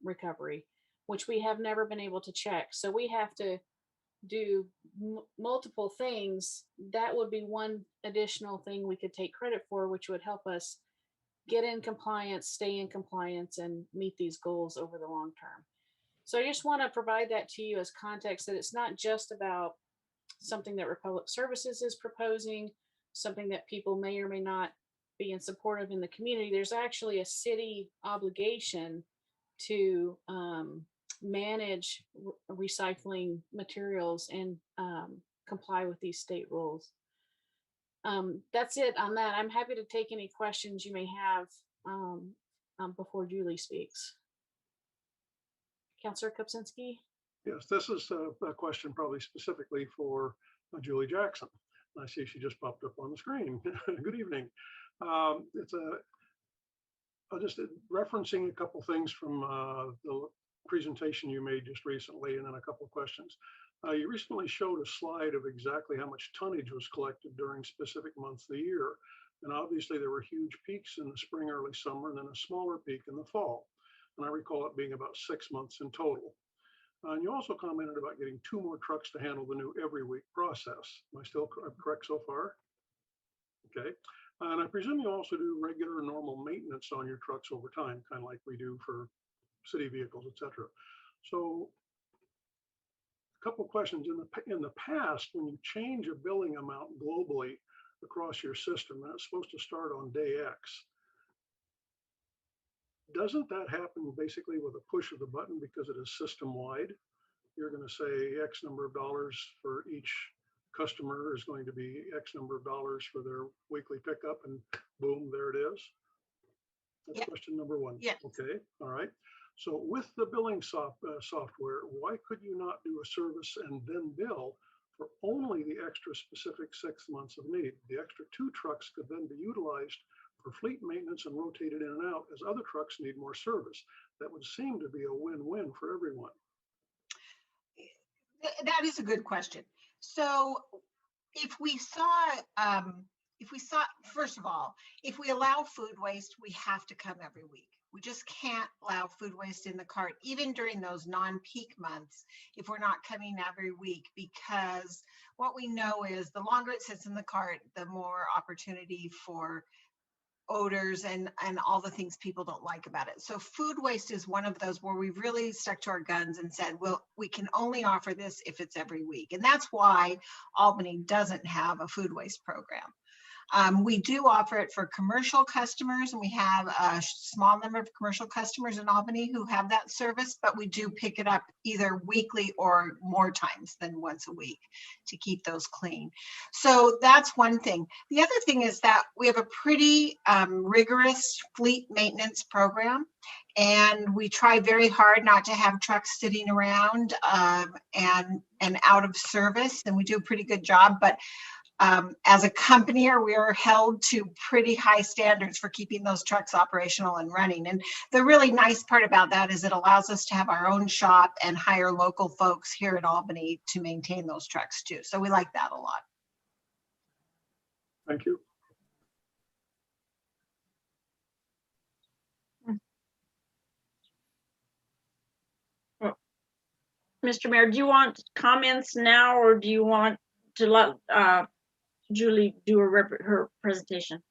recovery, which we have never been able to check. So we have to do multiple things. That would be one additional thing we could take credit for, which would help us get in compliance, stay in compliance, and meet these goals over the long term. So I just want to provide that to you as context, that it's not just about something that Republic Services is proposing, something that people may or may not be in support of in the community. There's actually a city obligation to manage recycling materials and comply with these state rules. That's it on that. I'm happy to take any questions you may have before Julie speaks. Councilor Kupczynski? Yes, this is a question probably specifically for Julie Jackson. I see she just popped up on the screen. Good evening. Just referencing a couple things from the presentation you made just recently, and then a couple of questions. You recently showed a slide of exactly how much tonnage was collected during specific months of the year. And obviously there were huge peaks in the spring, early summer, and then a smaller peak in the fall. And I recall it being about 6 months in total. And you also commented about getting 2 more trucks to handle the new every week process. Am I still correct so far? Okay. And I presume you also do regular normal maintenance on your trucks over time, kind of like we do for city vehicles, et cetera. So a couple of questions. In the past, when you change a billing amount globally across your system, and it's supposed to start on day X, doesn't that happen basically with a push of the button because it is system-wide? You're going to say X number of dollars for each customer is going to be X number of dollars for their weekly pickup, and boom, there it is. That's question number one. Yeah. Okay. All right. So with the billing software, why could you not do a service and then bill for only the extra specific 6 months of need? The extra 2 trucks could then be utilized for fleet maintenance and rotated in and out as other trucks need more service. That would seem to be a win-win for everyone. That is a good question. So if we saw, first of all, if we allow food waste, we have to come every week. We just can't allow food waste in the cart, even during those non-peak months, if we're not coming every week, because what we know is the longer it sits in the cart, the more opportunity for odors and all the things people don't like about it. So food waste is one of those where we really stuck to our guns and said, well, we can only offer this if it's every week. And that's why Albany doesn't have a food waste program. We do offer it for commercial customers, and we have a small number of commercial customers in Albany who have that service, but we do pick it up either weekly or more times than once a week to keep those clean. So that's one thing. The other thing is that we have a pretty rigorous fleet maintenance program, and we try very hard not to have trucks sitting around and out of service, and we do a pretty good job. But as a company, we are held to pretty high standards for keeping those trucks operational and running. And the really nice part about that is it allows us to have our own shop and hire local folks here in Albany to maintain those trucks too. So we like that a lot. Thank you. Mr. Mayor, do you want comments now, or do you want to let Julie do her presentation?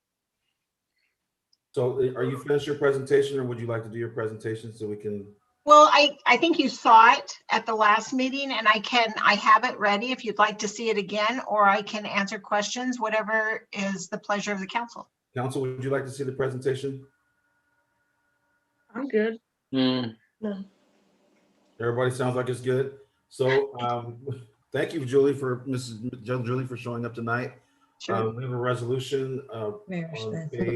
So are you finished your presentation, or would you like to do your presentation so we can? Well, I think you saw it at the last meeting, and I have it ready if you'd like to see it again, or I can answer questions, whatever is the pleasure of the council. Council, would you like to see the presentation? I'm good. Mm. No. Everybody sounds like it's good. So thank you, Julie, Mrs. Julie, for showing up tonight. Sure. We have a resolution. We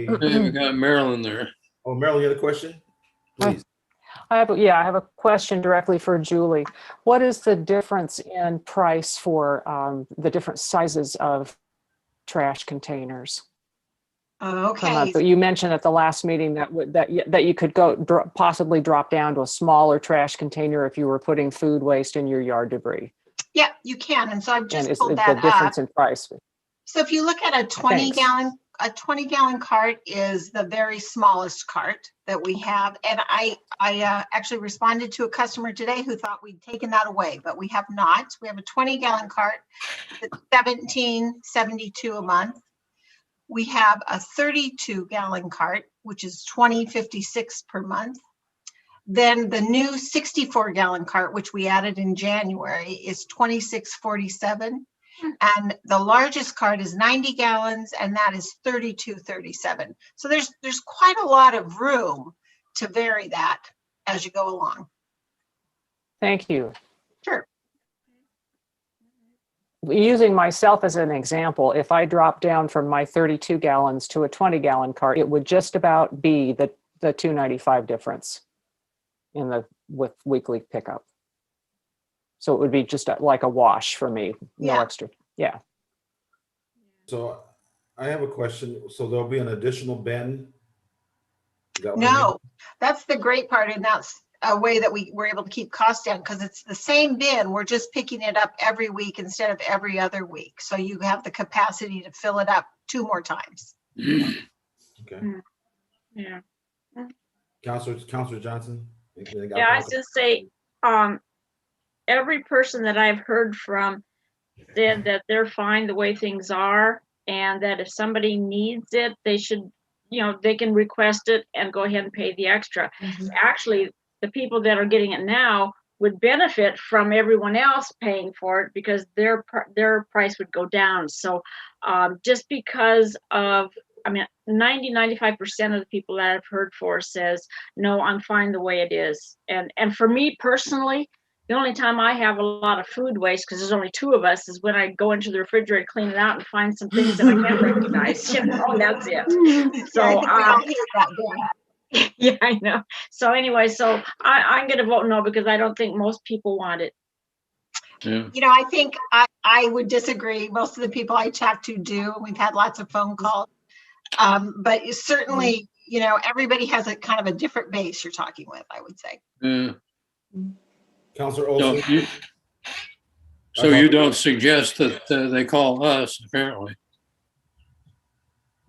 got Marilyn there. Oh, Marilyn, you had a question? Please. I have a question directly for Julie. What is the difference in price for the different sizes of trash containers? Okay. You mentioned at the last meeting that you could possibly drop down to a smaller trash container if you were putting food waste in your yard debris. Yeah, you can. And so I've just And pulled the that difference up. in price. So if you look at a 20-gallon cart is the very smallest cart that we have. And I actually responded to a customer today who thought we'd taken that away, but we have not. We have a 20-gallon cart that's $17.72 a month. We have a 32-gallon cart, which is $20.56 per month. Then the new 64-gallon cart, which we added in January, is $26.47. And the largest cart is 90 gallons, and that is $32.37. So there's quite a lot of room to vary that as you go along. Thank you. Sure. Using myself as an example, if I drop down from my 32 gallons to a 20-gallon cart, it would just about be the $2.95 difference with weekly pickup. So it would be just like a wash for me, no extra. Yeah. So I have a question. So there'll be an additional bin? No, that's the great part, and that's a way that we were able to keep costs down, because it's the same bin. We're just picking it up every week instead of every other week. So you have the capacity to fill it up 2 more times. Okay. Yeah. Councilor Johnson? Yeah, I was just say, every person that I've heard from said that they're fine the way things are, and that if somebody needs it, they should, they can request it and go ahead and pay the extra. Actually, the people that are getting it now would benefit from everyone else paying for it, because their price would go down. So just because of, 95% of the people that I've heard for says, no, I'm fine the way it is. And for me personally, the only time I have a lot of food waste, because there's only 2 of us, is when I go into the refrigerator, clean it out, and find some things that I can't recognize. And that's it. So yeah, I know. So anyway, so I'm going to vote no, because I don't think most people want it. Yeah. I think I would disagree. Most of the people I talk to do. We've had lots of phone calls. But certainly, everybody has a kind of a different base you're talking with, I would say. Yeah. Councilor Olson. So you don't suggest that they call us, apparently.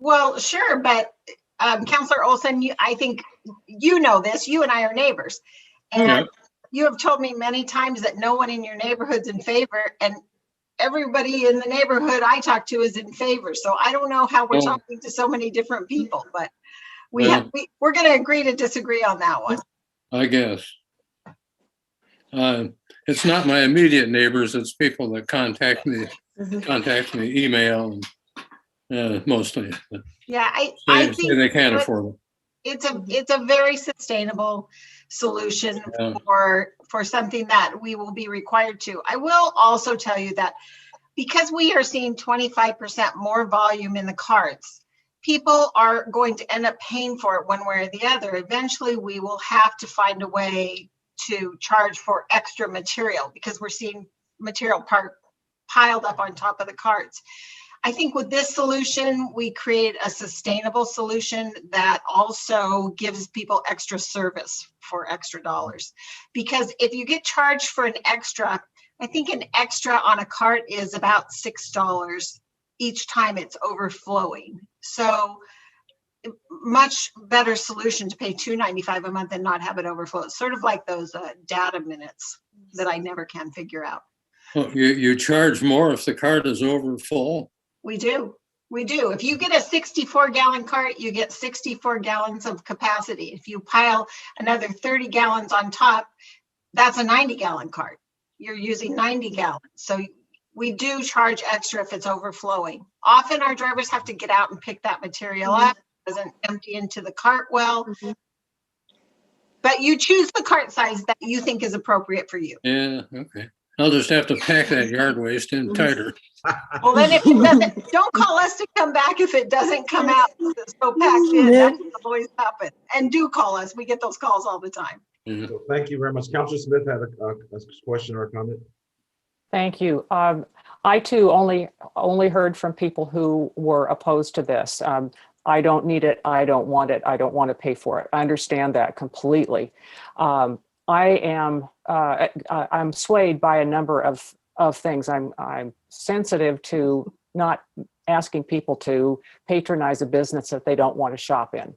Well, sure, but Councilor Olson, I think you know this. You and I are neighbors, and you have told me many times that no one in your neighborhood's in favor, and everybody in the neighborhood I talk to is in favor. So I don't know how we're talking to so many different people, but Well, we're going to agree to disagree on that one. I guess. It's not my immediate neighbors, it's people that contact me, email, mostly. Yeah, I Say think they can't what- afford it. it's a very sustainable solution Yeah. for something that we will be required to. I will also tell you that because we are seeing 25% more volume in the carts, people are going to end up paying for it one way or the other. Eventually, we will have to find a way to charge for extra material because we're seeing material piled up on top of the carts. I think with this solution, we create a sustainable solution that also gives people extra service for extra dollars. Because if you get charged for an extra, I think an extra on a cart is about $6 each time it's overflowing. So much better solution to pay $2.95 a month and not have it overflow. It's sort of like those data minutes that I never can figure out. Well, you charge more if the cart is over full. We do. We do. If you get a 64-gallon cart, you get 64 gallons of capacity. If you pile another 30 gallons on top, that's a 90-gallon cart. You're using 90 gallons. So we do charge extra if it's overflowing. Often our drivers have to get out and pick that material up. It doesn't empty into the cart well. But you choose the cart size that you think is appropriate for you. Yeah, okay. I'll just have to pack that yard waste in tighter. Well, then if it doesn't, don't call us to come back if it doesn't come out so packed in. That's what always happens. And do call us. We get those calls all the time. So thank you very much. Councilor Smith had a question or a comment. Thank you. I too only heard from people who were opposed to this. I don't need it. I don't want it. I don't want to pay for it. I understand that completely. I'm swayed by a number of things. I'm sensitive to not asking people to patronize a business that they don't want to shop in.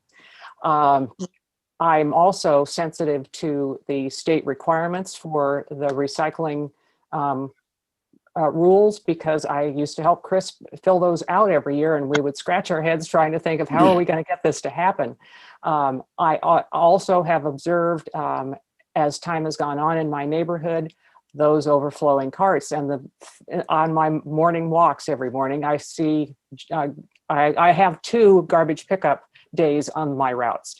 I'm also sensitive to the state requirements for the recycling rules, because I used to help Chris fill those out every year, and we would scratch our heads trying to think of how are we going to get this to happen. I also have observed as time has gone on in my neighborhood, those overflowing carts, and on my morning walks every morning, I see, I have 2 garbage pickup days on my routes.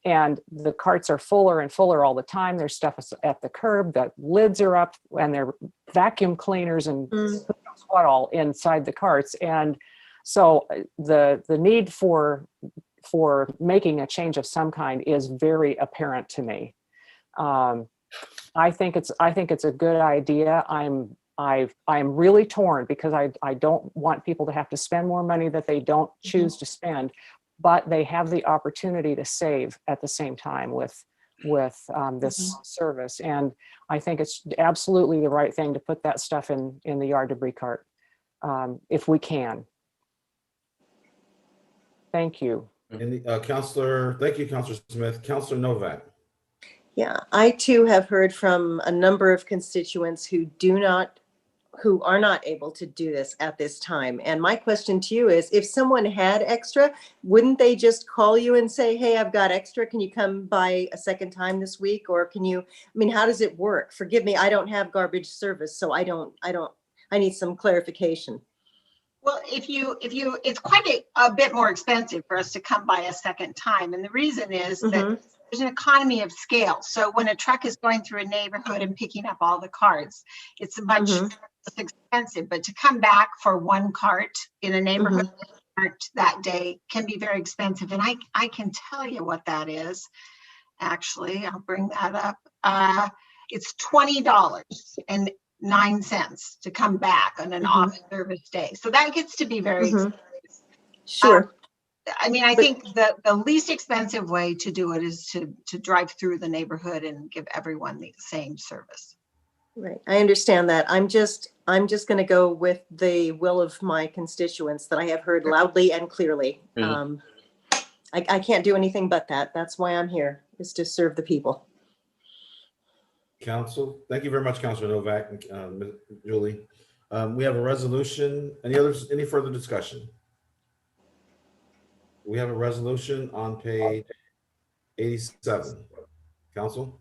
And the carts are fuller and fuller all the time. There's stuff at the curb, the lids are up, and they're vacuum cleaners and who knows what all inside the carts. And so the need for making a change of some kind is very apparent to me. I think it's a good idea. I'm really torn because I don't want people to have to spend more money that they don't choose to spend, but they have the opportunity to save at the same time with this service. And I think it's absolutely the right thing to put that stuff in the yard debris cart if we can. Thank you. And Councilor, thank you, Councilor Smith. Councilor Novak. Yeah, I too have heard from a number of constituents who are not able to do this at this time. And my question to you is, if someone had extra, wouldn't they just call you and say, hey, I've got extra, can you come by a second time this week? Or can you, I mean, how does it work? Forgive me, I don't have garbage service, so I need some clarification. Well, it's quite a bit more expensive for us to come by a second time. And the reason is that there's an economy of scale. So when a truck is going through a neighborhood and picking up all the carts, it's much less expensive. But to come back for one cart in a neighborhood that day can be very expensive. And I can tell you what that is. Actually, I'll bring that up. It's $20.09 to come back on an off service day. So that gets to be very expensive. Sure. I mean, I think the least expensive way to do it is to drive through the neighborhood and give everyone the same service. Right, I understand that. I'm just going to go with the will of my constituents that I have heard loudly and clearly. I can't do anything but that. That's why I'm here, is to serve the people. Council, thank you very much, Councilor Novak and Ms. Julie. We have a resolution. Any further discussion? we have a resolution on page 87. Council?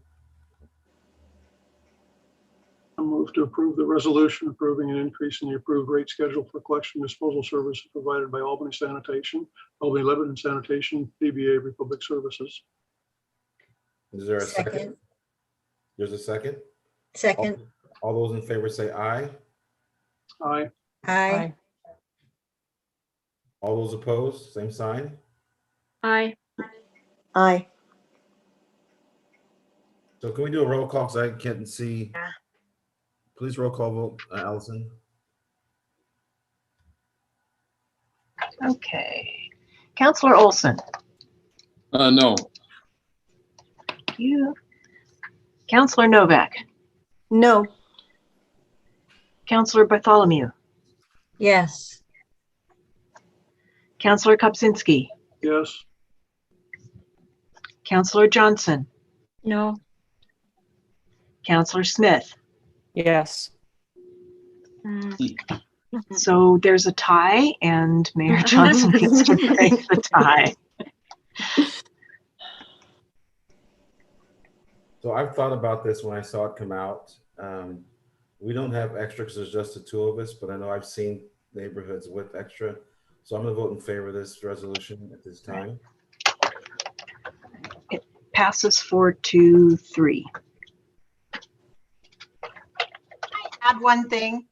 I move to approve the resolution approving an increase in the approved rate schedule for collection and disposal services provided by Albany Sanitation, Albany Lebanon Sanitation, DBA Republic Services. Is there a second? Second. There's a second? Second. All those in favor say aye. Aye. Aye. All those opposed, same sign. Aye. Aye. So can we do a roll call? Because I can't see. Please roll call vote, Allison. Okay. Counselor Olson. No. You. Counselor Novak. No. Counselor Bartholomew. Yes. Counselor Kopczynski. Yes. Counselor Johnson. No. Counselor Smith. Yes. So there's a tie and Mayor Johnson gets to break the tie. So I've thought about this when I saw it come out. We don't have extra because there's just the two of us, but I know I've seen neighborhoods with extra. So I'm gonna vote in favor of this resolution at this time. It passes 4-3. Add one thing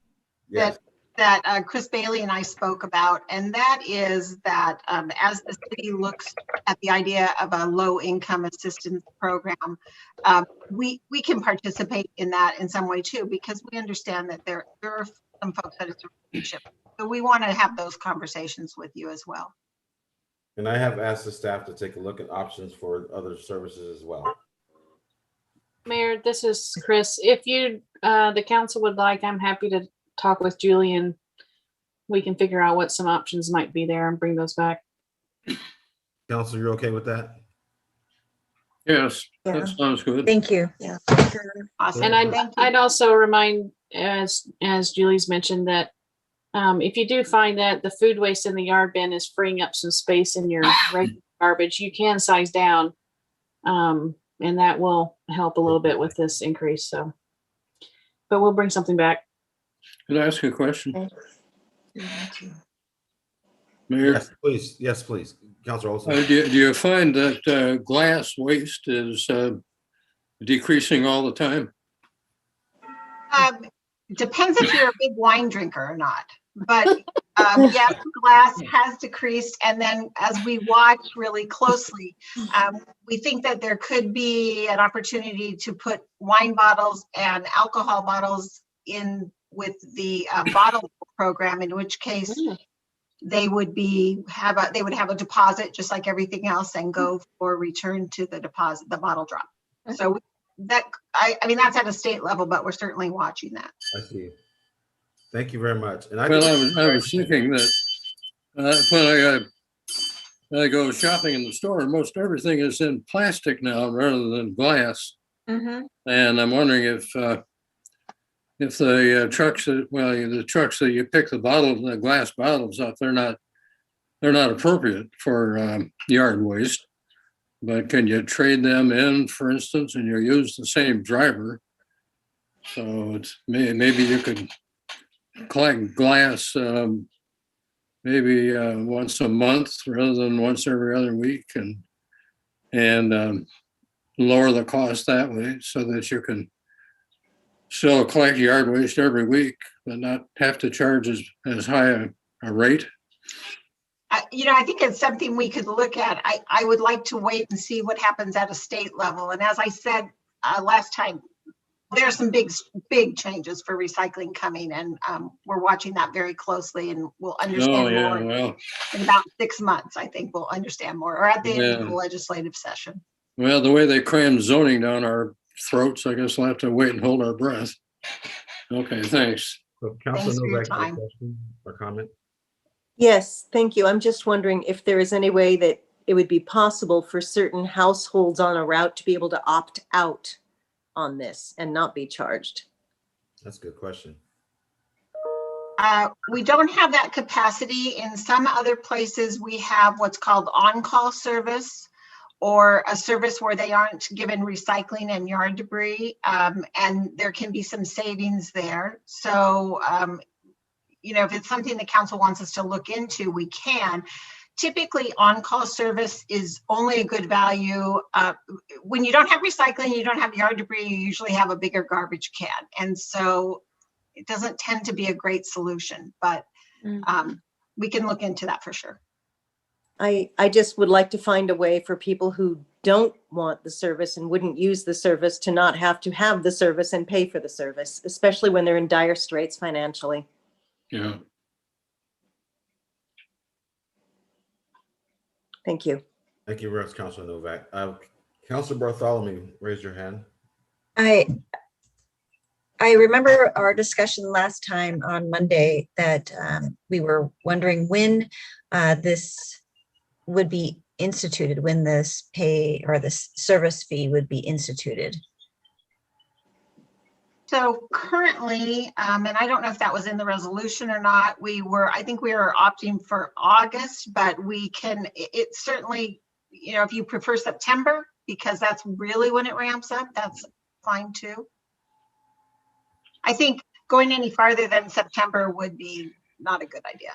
Yes. that Chris Bailey and I spoke about, and that is that as the city looks at the idea of a low income assistance program, we can participate in that in some way too, because we understand that there are some folks that it's a relationship. So we want to have those conversations with you as well. And I have asked the staff to take a look at options for other services as well. Mayor, this is Chris. If you, the council would like, I'm happy to talk with Julian. We can figure out what some options might be there and bring those back. Council, you're okay with that? Yes, Yeah. that sounds good. Thank you. Yeah. Awesome. And I'd also remind, as Julie's mentioned, that if you do find that the food waste in the yard bin is freeing up some space in your regular garbage, you can size down. And that will help a little bit with this increase. So, but we'll bring something back. Can I ask a question? Mayor? Yes, please. Yes, please. Councilor Olson. Do you find that glass waste is decreasing all the time? Depends if you're a big wine drinker or not. But yes, glass has decreased. And then as we watch really closely, we think that there could be an opportunity to put wine bottles and alcohol bottles in with the bottle program, in which case they would have a deposit just like everything else and go for return to the deposit, the bottle drop. So that, I mean, that's at a state level, but we're certainly watching that. I see. Thank you very much. And I was thinking that when I go shopping in the store, most everything is in plastic now rather than glass. And I'm wondering if the trucks that you pick the glass bottles up, they're not appropriate for yard waste. But can you trade them in, for instance, and you use the same driver? So it's maybe you could collect glass maybe once a month rather than once every other week, and lower the cost that way so that you can still collect yard waste every week, but not have to charge as high a rate. I think it's something we could look at. I would like to wait and see what happens at a state level. And as I said last time, there's some big changes for recycling coming, and we're watching that very closely, and we'll understand more in about 6 months. I think we'll understand more, or at the end of the legislative session. Well, the way they cram zoning down our throats, I guess we'll have to wait and hold our breath. Okay, thanks. So Thanks for your time. Question or comment? Yes, thank you. I'm just wondering if there is any way that it would be possible for certain households on a route to be able to opt out on this and not be charged. That's a good question. We don't have that capacity. In some other places, we have what's called on-call service, or a service where they aren't given recycling and yard debris, and there can be some savings there. So, you know, if it's something the council wants us to look into, we can. Typically, on-call service is only a good value. When you don't have recycling, you don't have yard debris, you usually have a bigger garbage can. And so it doesn't tend to be a great solution, but we can look into that for sure. I just would like to find a way for people who don't want the service and wouldn't use the service to not have to have the service and pay for the service, especially when they're in dire straits financially. Yeah. Thank you. Thank you very much, Councilor Novak. Councilor Bartholomew, raise your hand. I remember our discussion last time on Monday that we were wondering when this would be instituted, when this pay or this service fee would be instituted. So currently, and I don't know if that was in the resolution or not, I think we were opting for August, but we can, it certainly, you know, if you prefer September, because that's really when it ramps up, that's fine too. I think going any farther than September would be not a good idea.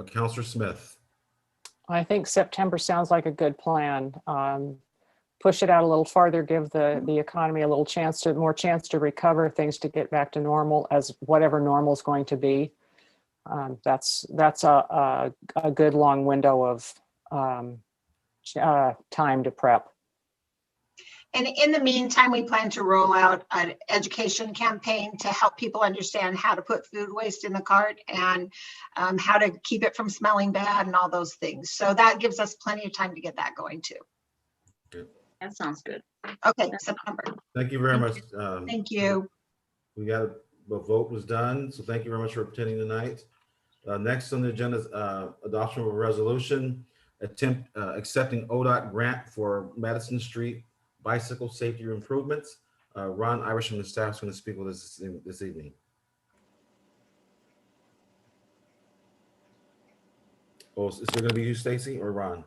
Councilor Smith. I think September sounds like a good plan. Push it out a little farther, give the economy a little more chance to recover, things to get back to normal, as whatever normal is going to be. That's a good long window of time to prep. And in the meantime, we plan to roll out an education campaign to help people understand how to put food waste in the cart and how to keep it from smelling bad and all those things. So that gives us plenty of time to get that going too. That sounds good. Okay, September. Thank you very much. Thank you. We got the vote was done, so thank you very much for attending tonight. Next on the agenda is adoption of a resolution accepting ODOT grant for Madison Street bicycle safety improvements. Ron Irish from the staff is going to speak with us this evening. Oh, is it going to be you, Stacy, or Ron?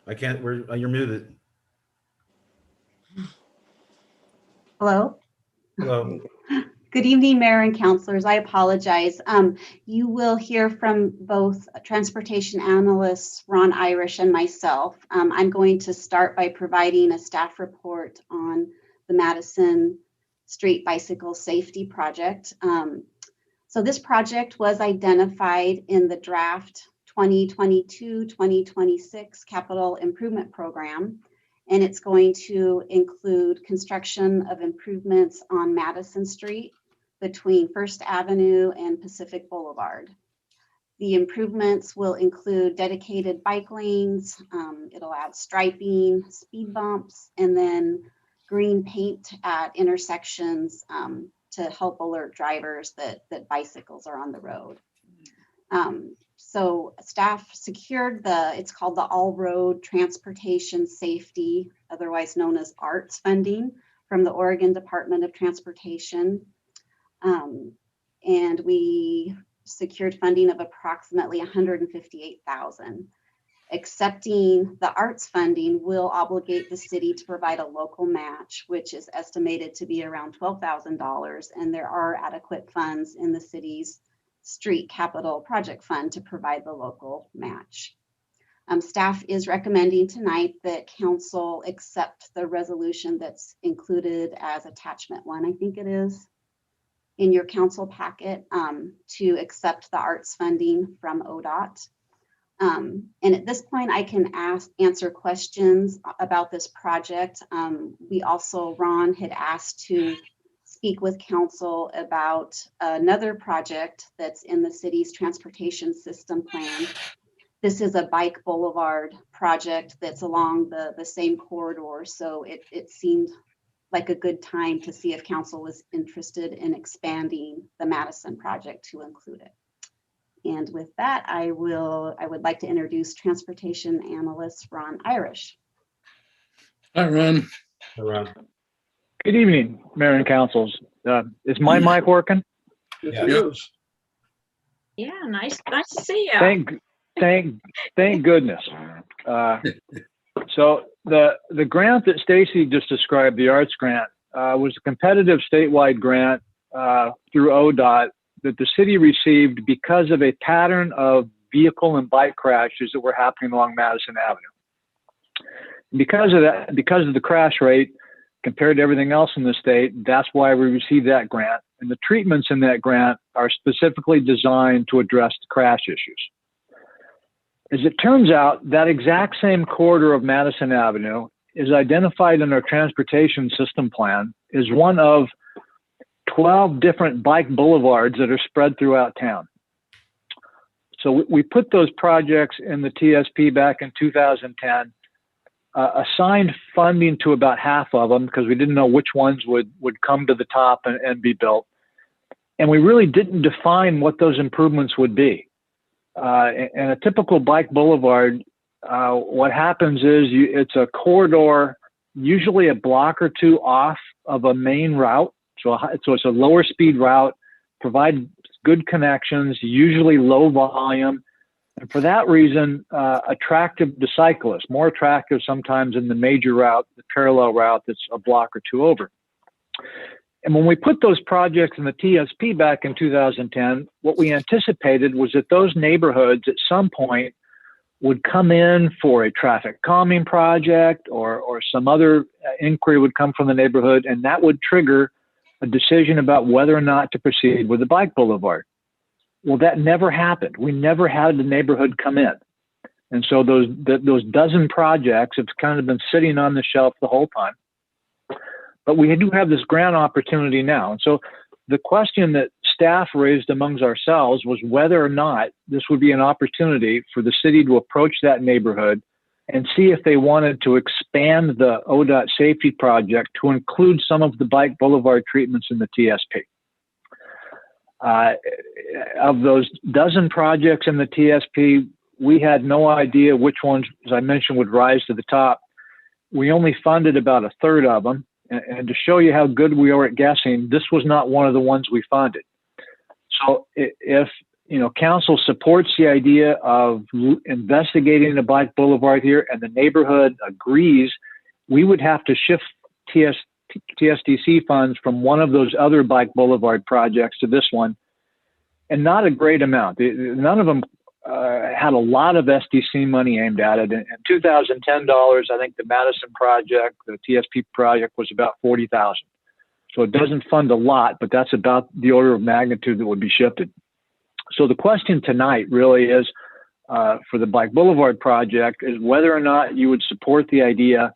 I can't. You're muted. Hello. Hello. Good evening, Mayor and councilors. I apologize. You will hear from both transportation analysts, Ron Irish and myself. I'm going to start by providing a staff report on the Madison Street Bicycle Safety Project. So this project was identified in the draft 2022-2026 Capital Improvement Program, and it's going to include construction of improvements on Madison Street between First Avenue and Pacific Boulevard. The improvements will include dedicated bike lanes, it'll add striping, speed bumps, and then green paint at intersections to help alert drivers that bicycles are on the road. So staff secured it's called the All Road Transportation Safety, otherwise known as ARTS funding, from the Oregon Department of Transportation. And we secured funding of approximately $158,000. Accepting the ARTS funding will obligate the city to provide a local match, which is estimated to be around $12,000. And there are adequate funds in the city's street capital project fund to provide the local match. Staff is recommending tonight that council accept the resolution that's included as attachment 1, I think it is, in your council packet, to accept the ARTS funding from ODOT. And at this point, I can answer questions about this project. We also, Ron had asked to speak with council about another project that's in the city's transportation system plan. This is a bike boulevard project that's along the same corridor. So it seemed like a good time to see if council was interested in expanding the Madison project to include it. And with that, I would like to introduce transportation analyst Ron Irish. Hi, Ron. Ron. Good evening, Mayor and Councils. Is my mic working? Yes, Yeah. it is. Yeah, nice to see you. Thank goodness. So the grant that Stacy just described, the arts grant, was a competitive statewide grant through ODOT that the city received because of a pattern of vehicle and bike crashes that were happening along Madison Avenue. Because of that, because of the crash rate compared to everything else in the state, that's why we received that grant. And the treatments in that grant are specifically designed to address the crash issues. As it turns out, that exact same corridor of Madison Avenue is identified in our transportation system plan as one of 12 different bike boulevards that are spread throughout town. So we put those projects in the TSP back in 2010, assigned funding to about half of them because we didn't know which ones would come to the top and be built. And we really didn't define what those improvements would be. And a typical bike boulevard, what happens is it's a corridor, usually a block or two off of a main route. So it's a lower speed route, provides good connections, usually low volume. And for that reason, attractive to cyclists, more attractive sometimes in the major route, the parallel route that's a block or two over. And when we put those projects in the TSP back in 2010, what we anticipated was that those neighborhoods at some point would come in for a traffic calming project or some other inquiry would come from the neighborhood, and that would trigger a decision about whether or not to proceed with the bike boulevard. Well, that never happened. We never had the neighborhood come in. And so those dozen projects have kind of been sitting on the shelf the whole time. But we do have this grant opportunity now. And so the question that staff raised amongst ourselves was whether or not this would be an opportunity for the city to approach that neighborhood and see if they wanted to expand the ODOT safety project to include some of the bike boulevard treatments in the TSP. Of those dozen projects in the TSP, we had no idea which ones, as I mentioned, would rise to the top. We only funded about a third of them. And to show you how good we are at guessing, this was not one of the ones we funded. So if council supports the idea of investigating a bike boulevard here and the neighborhood agrees, we would have to shift TSDC funds from one of those other bike boulevard projects to this one, and not a great amount. None of them had a lot of SDC money aimed at it. In 2010 dollars, I think the Madison project, the TSP project, was about 40,000. So it doesn't fund a lot, but that's about the order of magnitude that would be shifted. So the question tonight really is, for the Bike Boulevard project, is whether or not you would support the idea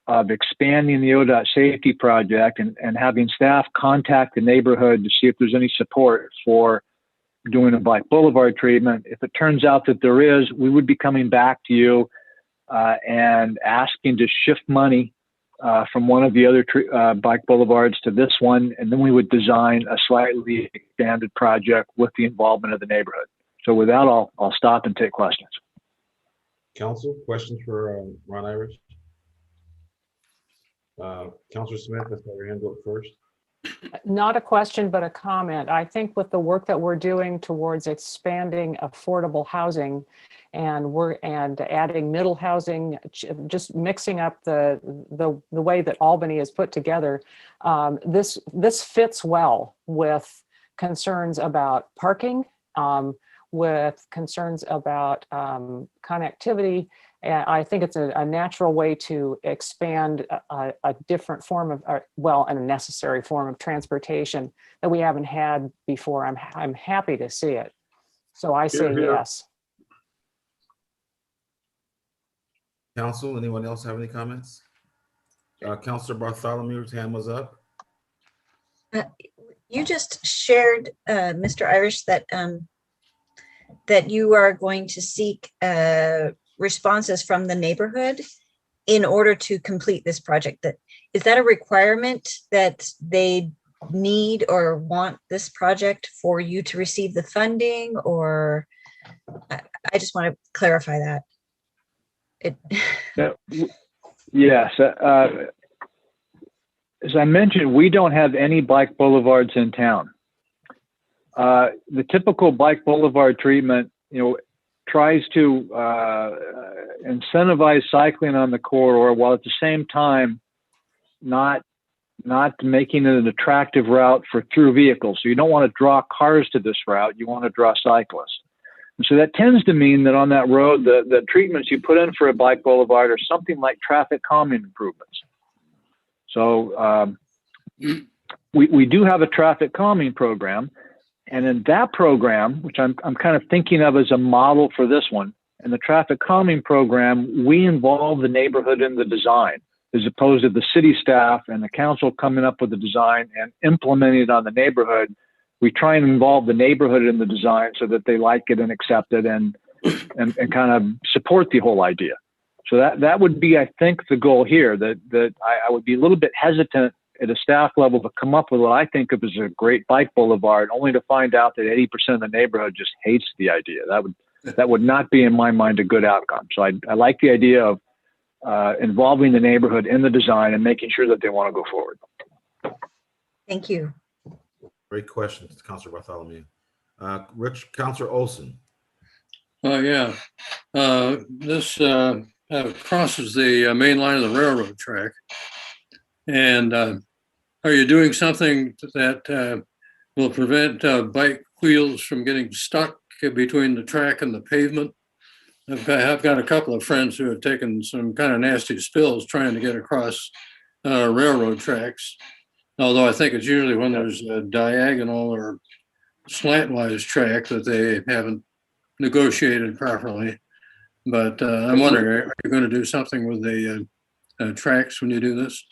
of expanding the ODOT safety project and having staff contact the neighborhood to see if there's any support for doing a Bike Boulevard treatment. If it turns out that there is, we would be coming back to you and asking to shift money from one of the other bike boulevards to this one, and then we would design a slightly expanded project with the involvement of the neighborhood. So with that, I'll stop and take questions. Council, questions for Ron Irish? Councilor Smith, let's have your hand up first. Not a question, but a comment. I think with the work that we're doing towards expanding affordable housing and adding middle housing, just mixing up the way that Albany is put together, this fits well with concerns about parking, with concerns about connectivity. And I think it's a natural way to expand a different form of, a necessary form of transportation that we haven't had before. I'm happy to see it. So I say yes. Council, anyone else have any comments? Councilor Bartholomew's hand was up. You just shared, Mr. Irish, that that you are going to seek responses from the neighborhood in order to complete this project. Is that a requirement that they need or want this project for you to receive the funding? Or I just want to clarify that. Yes. as I mentioned, we don't have any bike boulevards in town. The typical bike boulevard treatment, tries to incentivize cycling on the corridor while at the same time not making it an attractive route for through vehicles. So you don't want to draw cars to this route. You want to draw cyclists. And so that tends to mean that on that road, the treatments you put in for a bike boulevard are something like traffic calming improvements. So we do have a traffic calming program. And in that program, which I'm kind of thinking of as a model for this one, in the traffic calming program, we involve the neighborhood in the design, as opposed to the city staff and the council coming up with the design and implementing it on the neighborhood. We try and involve the neighborhood in the design so that they like it and accept it and kind of support the whole idea. So that would be, I think, the goal here, that I would be a little bit hesitant at a staff level to come up with what I think of as a great bike boulevard, only to find out that 80% of the neighborhood just hates the idea. That would not be, in my mind, a good outcome. So I like the idea of involving the neighborhood in the design and making sure that they want to go forward. Thank you. Great questions, Councilor Bartholomew. Councilor Olson. Yeah. This crosses the main line of the railroad track. And are you doing something that will prevent bike wheels from getting stuck between the track and the pavement? I've got a couple of friends who have taken some kind of nasty spills trying to get across railroad tracks. Although I think it's usually when there's a diagonal or slantwise track that they haven't negotiated properly. But I'm wondering, are you going to do something with the tracks when you do this?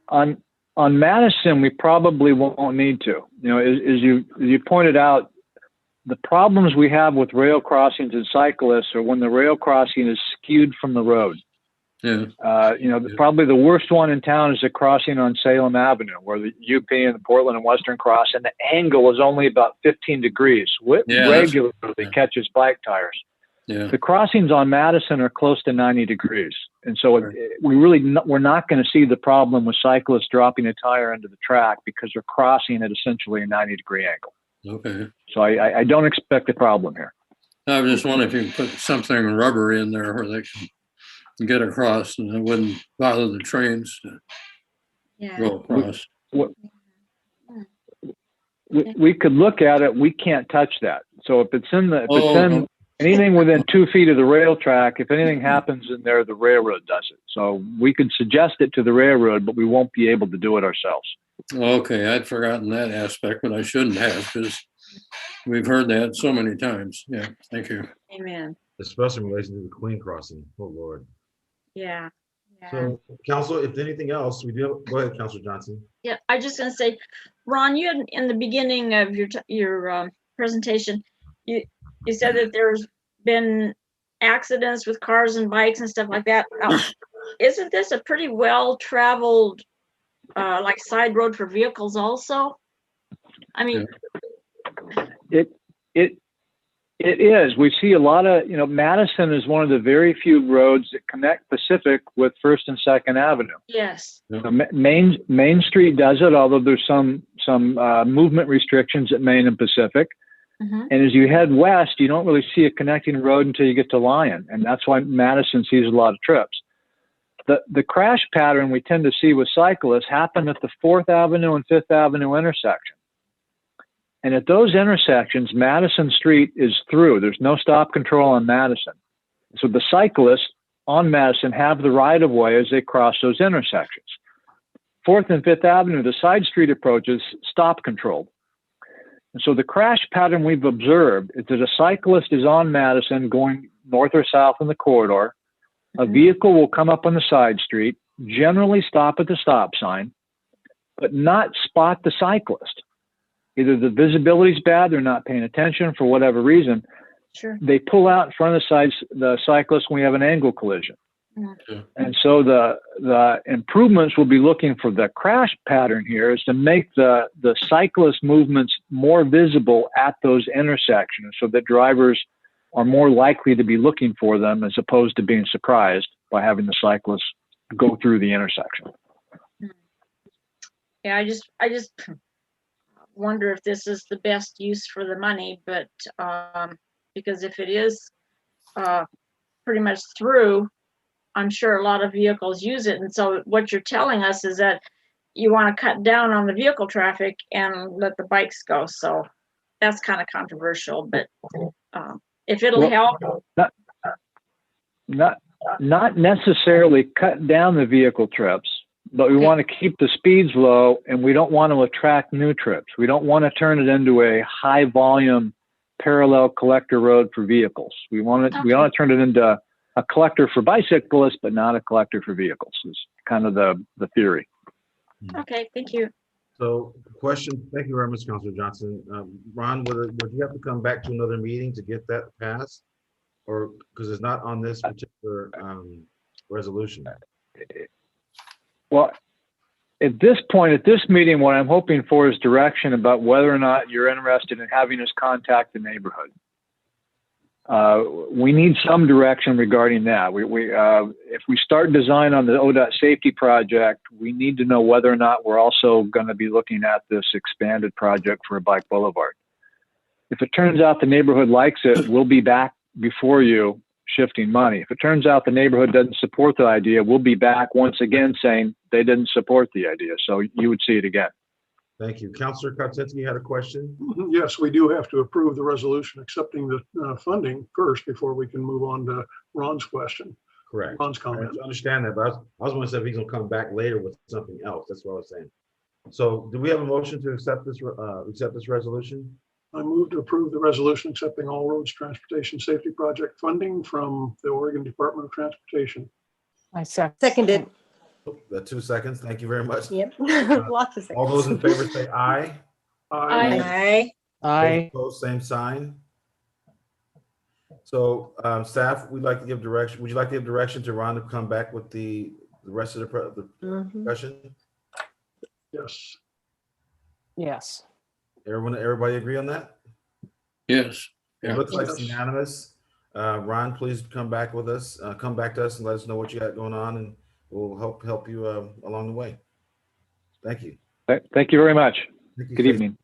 On Madison, we probably won't need to. As you pointed out, the problems we have with rail crossings and cyclists are when the rail crossing is skewed from the road. Yeah. Probably the worst one in town is the crossing on Salem Avenue, where the UP and the Portland and Western cross, and the angle is only about 15 degrees. Regularly catches bike tires. Yeah. The crossings on Madison are close to 90 degrees. And so we're not going to see the problem with cyclists dropping a tire into the track because they're crossing at essentially a 90-degree angle. Okay. So I don't expect a problem here. I was just wondering if you could put something rubber in there where they can get across and it wouldn't bother the trains to go across. We could look at it. We can't touch that. So if it's in anything within 2 feet of the rail track, if anything happens in there, the railroad does it. So we could suggest it to the railroad, but we won't be able to do it ourselves. Okay, I'd forgotten that aspect, but I shouldn't have, because we've heard that so many times. Yeah, thank you. Amen. Especially in relation to the Queen crossing. Oh, Lord. Yeah. So, Council, if anything else, go ahead, Councilor Johnson. Yeah, I just gonna say, Ron, you had in the beginning of your presentation, you said that there's been accidents with cars and bikes and stuff like that. Isn't this a pretty well-traveled, like side road for vehicles also? I mean, It is. We see a lot of, Madison is one of the very few roads that connect Pacific with First and Second Avenue. yes. Main Street does it, although there's some movement restrictions at Main and Pacific. And as you head west, you don't really see a connecting road until you get to Lyon, and that's why Madison sees a lot of trips. The crash pattern we tend to see with cyclists happen at the 4th Avenue and 5th Avenue intersection. And at those intersections, Madison Street is through. There's no stop control on Madison. So the cyclists on Madison have the right of way as they cross those intersections. 4th and 5th Avenue, the side street approaches, stop controlled. And so the crash pattern we've observed is that a cyclist is on Madison going north or south in the corridor. A vehicle will come up on the side street, generally stop at the stop sign, but not spot the cyclist. Either the visibility is bad, they're not paying attention for whatever reason. Sure. They pull out in front of the cyclist when we have an angle collision. And so the improvements we'll be looking for the crash pattern here is to make the cyclist movements more visible at those intersections so that drivers are more likely to be looking for them as opposed to being surprised by having the cyclists go through the intersection. Yeah, I just wonder if this is the best use for the money, but because if it is pretty much through, I'm sure a lot of vehicles use it. And so what you're telling us is that you want to cut down on the vehicle traffic and let the bikes go. So that's kind of controversial, but if it'll help. Not necessarily cut down the vehicle trips, but we want to keep the speeds low, and we don't want to attract new trips. We don't want to turn it into a high volume parallel collector road for vehicles. We want to turn it into a collector for bicyclists, but not a collector for vehicles, is kind of the theory. Okay, thank you. So question, thank you very much, Councilor Johnson. Ron, would you have to come back to another meeting to get that passed? Or because it's not on this particular resolution? Well, at this point, at this meeting, what I'm hoping for is direction about whether or not you're interested in having us contact the neighborhood. We need some direction regarding that. If we start design on the ODOT safety project, we need to know whether or not we're also going to be looking at this expanded project for a bike boulevard. If it turns out the neighborhood likes it, we'll be back before you shifting money. If it turns out the neighborhood doesn't support the idea, we'll be back once again saying they didn't support the idea. So you would see it again. Thank you. Councilor Karczynski had a question. Yes, we do have to approve the resolution accepting the funding first before we can move on to Ron's question. Correct. Ron's comment. I understand that, but I was going to say if he's going to come back later with something else. That's what I was saying. So do we have a motion to accept this resolution? I move to approve the resolution accepting all roads transportation safety project funding from the Oregon Department of Transportation. I seconded. The 2 seconds. Thank you very much. Yep. Lots of seconds. All those in favor say aye. Aye. Aye. Opposed, same sign. So staff, we'd like to give direction. Would you like to give direction to Ron to come back with the rest of the discussion? Yes. Yes. Everybody agree on that? Yes. It looks like it's unanimous. Ron, please come back with us. Come back to us and let us know what you got going on, and we'll help you along the way. Thank you. Thank you very much. Good evening.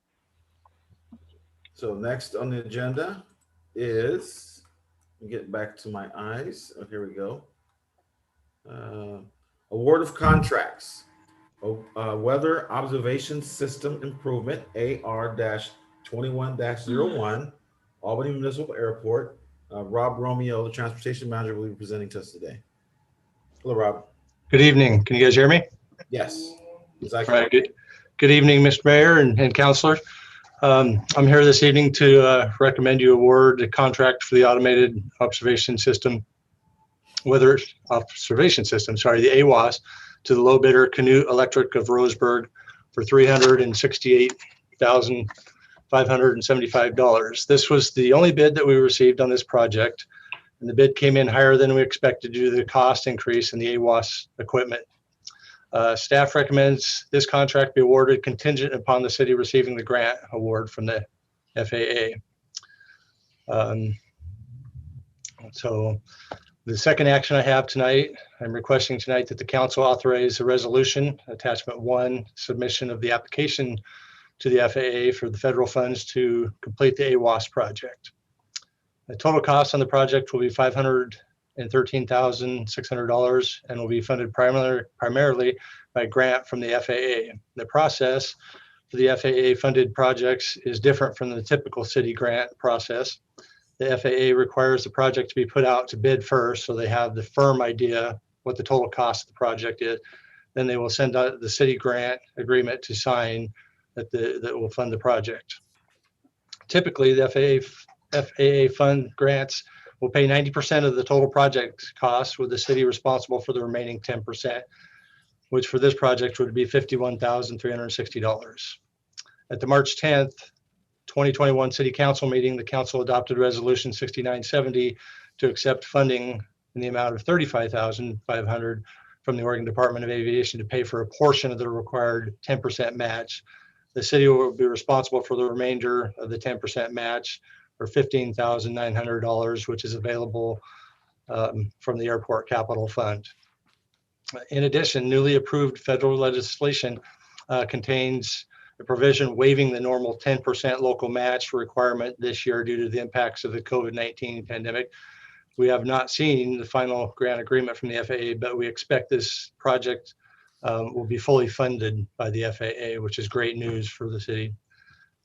So next on the agenda is, let me get back to my eyes. Oh, here we go. Award of contracts. Weather Observation System Improvement, AR-21-01, Albany Municipal Airport. Rob Romeo, the Transportation Manager, will be presenting to us today. Hello, Rob. Good evening. Can you guys hear me? Yes. All right. Good evening, Mr. Mayor and Councilor. I'm here this evening to recommend you award a contract for the Automated Observation System, Weather Observation System, sorry, the AWOS, to the low bidder Canute Electric of Roseburg for $368,575. This was the only bid that we received on this project, and the bid came in higher than we expected due to the cost increase in the AWOS equipment. Staff recommends this contract be awarded contingent upon the city receiving the grant award from the FAA. So the second action I have tonight, I'm requesting tonight that the council authorize a resolution, attachment 1, submission of the application to the FAA for the federal funds to complete the AWOS project. The total cost on the project will be $513,600 and will be funded primarily by grant from the FAA. The process for the FAA funded projects is different from the typical city grant process. The FAA requires the project to be put out to bid first, so they have the firm idea what the total cost of the project is. Then they will send out the city grant agreement to sign that will fund the project. Typically, the FAA fund grants will pay 90% of the total project costs, with the city responsible for the remaining 10%, which for this project would be $51,360. At the March 10th, 2021 City Council meeting, the council adopted Resolution 6970 to accept funding in the amount of $35,500 from the Oregon Department of Aviation to pay for a portion of the required 10% match. The city will be responsible for the remainder of the 10% match, or $15,900, which is available from the Airport Capital Fund. In addition, newly approved federal legislation contains a provision waiving the normal 10% local match requirement this year due to the impacts of the COVID-19 pandemic. We have not seen the final grant agreement from the FAA, but we expect this project will be fully funded by the FAA, which is great news for the city.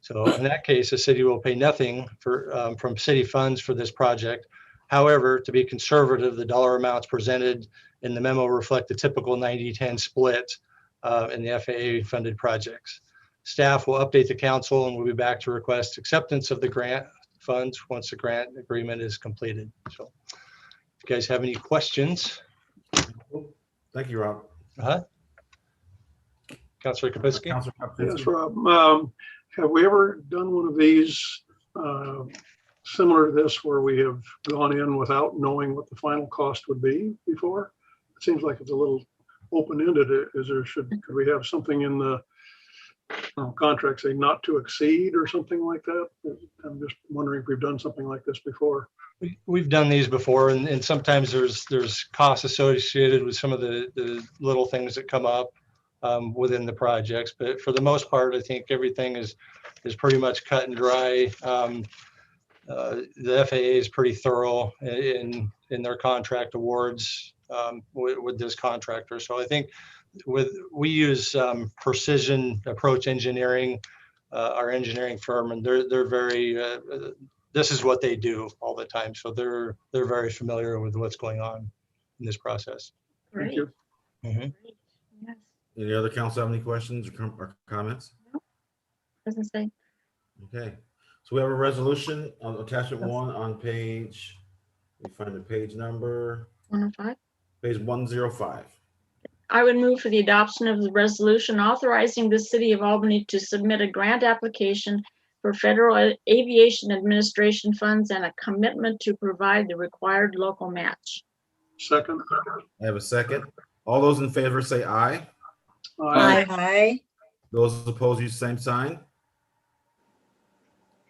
So in that case, the city will pay nothing from city funds for this project. However, to be conservative, the dollar amounts presented in the memo reflect the typical 90-10 split in the FAA funded projects. Staff will update the council and we'll be back to request acceptance of the grant funds once the grant agreement is completed. So if you guys have any questions. Thank you, Rob. Councilor Kapinski. Yes, Rob. Have we ever done one of these similar to this where we have gone in without knowing what the final cost would be before? It seems like it's a little open-ended. Could we have something in the contract say not to exceed or something like that? I'm just wondering if we've done something like this before. We've done these before, and sometimes there's costs associated with some of the little things that come up within the projects. But for the most part, I think everything is pretty much cut and dry. The FAA is pretty thorough in their contract awards with this contractor. So I think we use Precision Approach Engineering, our engineering firm, and they're very this is what they do all the time. So they're very familiar with what's going on in this process. Thank you. Mm-hmm. Yes. Any other council have any questions or comments? Doesn't say. Okay, so we have a resolution on attachment 1 on page, let me find the page number. 105. Page 105. I would move for the adoption of the resolution authorizing the city of Albany to submit a grant application for Federal Aviation Administration funds and a commitment to provide the required local match. Second. I have a second. All those in favor say aye. Aye. Aye. Those opposed use same sign.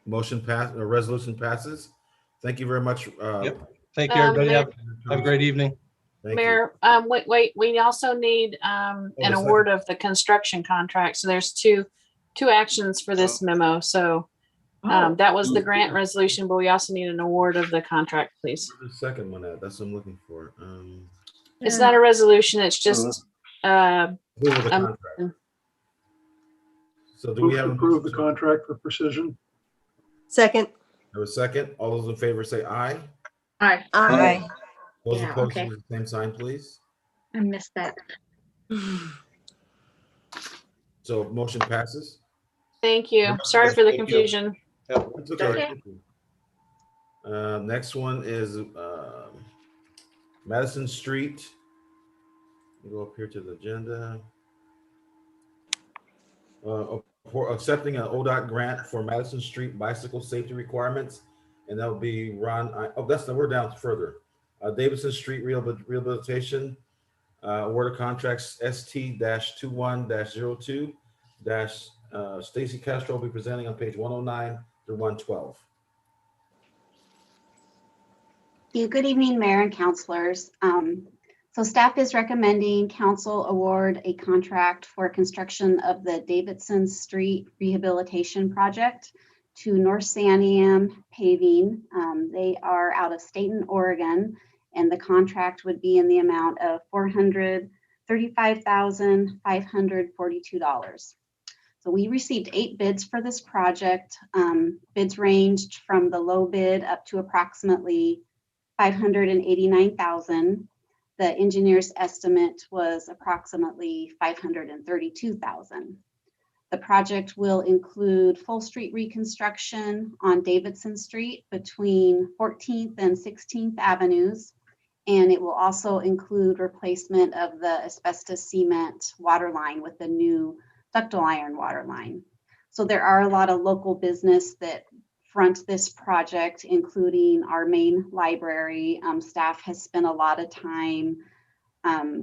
Resolution passes. Thank you very much. Thank you, everybody. Have a great evening. Thank Mayor, wait, we also need an the award of the construction contract. So there's two actions for this memo. So that was the grant resolution, but we also need an award of the contract, please. The second one, that's what I'm looking for. It's not a resolution, it's just Approval of the contract. So do we have approve the contract for Precision? Second. I have a second. All those in favor say aye. Aye. Aye. Those Yeah, opposed okay. use the same sign, please. I missed that. So motion passes. Thank you. Sorry for the confusion. It's okay. Okay. Next one is Madison Street. Go up here to the agenda. For accepting an ODOT grant for Madison Street bicycle safety requirements, and that'll be we're down further. Davidson Street rehabilitation, award of contracts ST-21-02. Stacy Castro will be presenting on page 109 through 112. Good evening, Mayor and councilors. So staff is recommending council award a contract for construction of the Davidson Street Rehabilitation Project to North Saniam Paving. They are out of Staten, Oregon, and the contract would be in the amount of $435,542. So we received 8 bids for this project. Bids ranged from the low bid up to approximately $589,000. The engineer's estimate was approximately $532,000. The project will include full street reconstruction on Davidson Street between 14th and 16th Avenues. And it will also include replacement of the asbestos cement water line with the new ductile iron water line. So there are a lot of local business that front this project, including our main library. Staff has spent a lot of time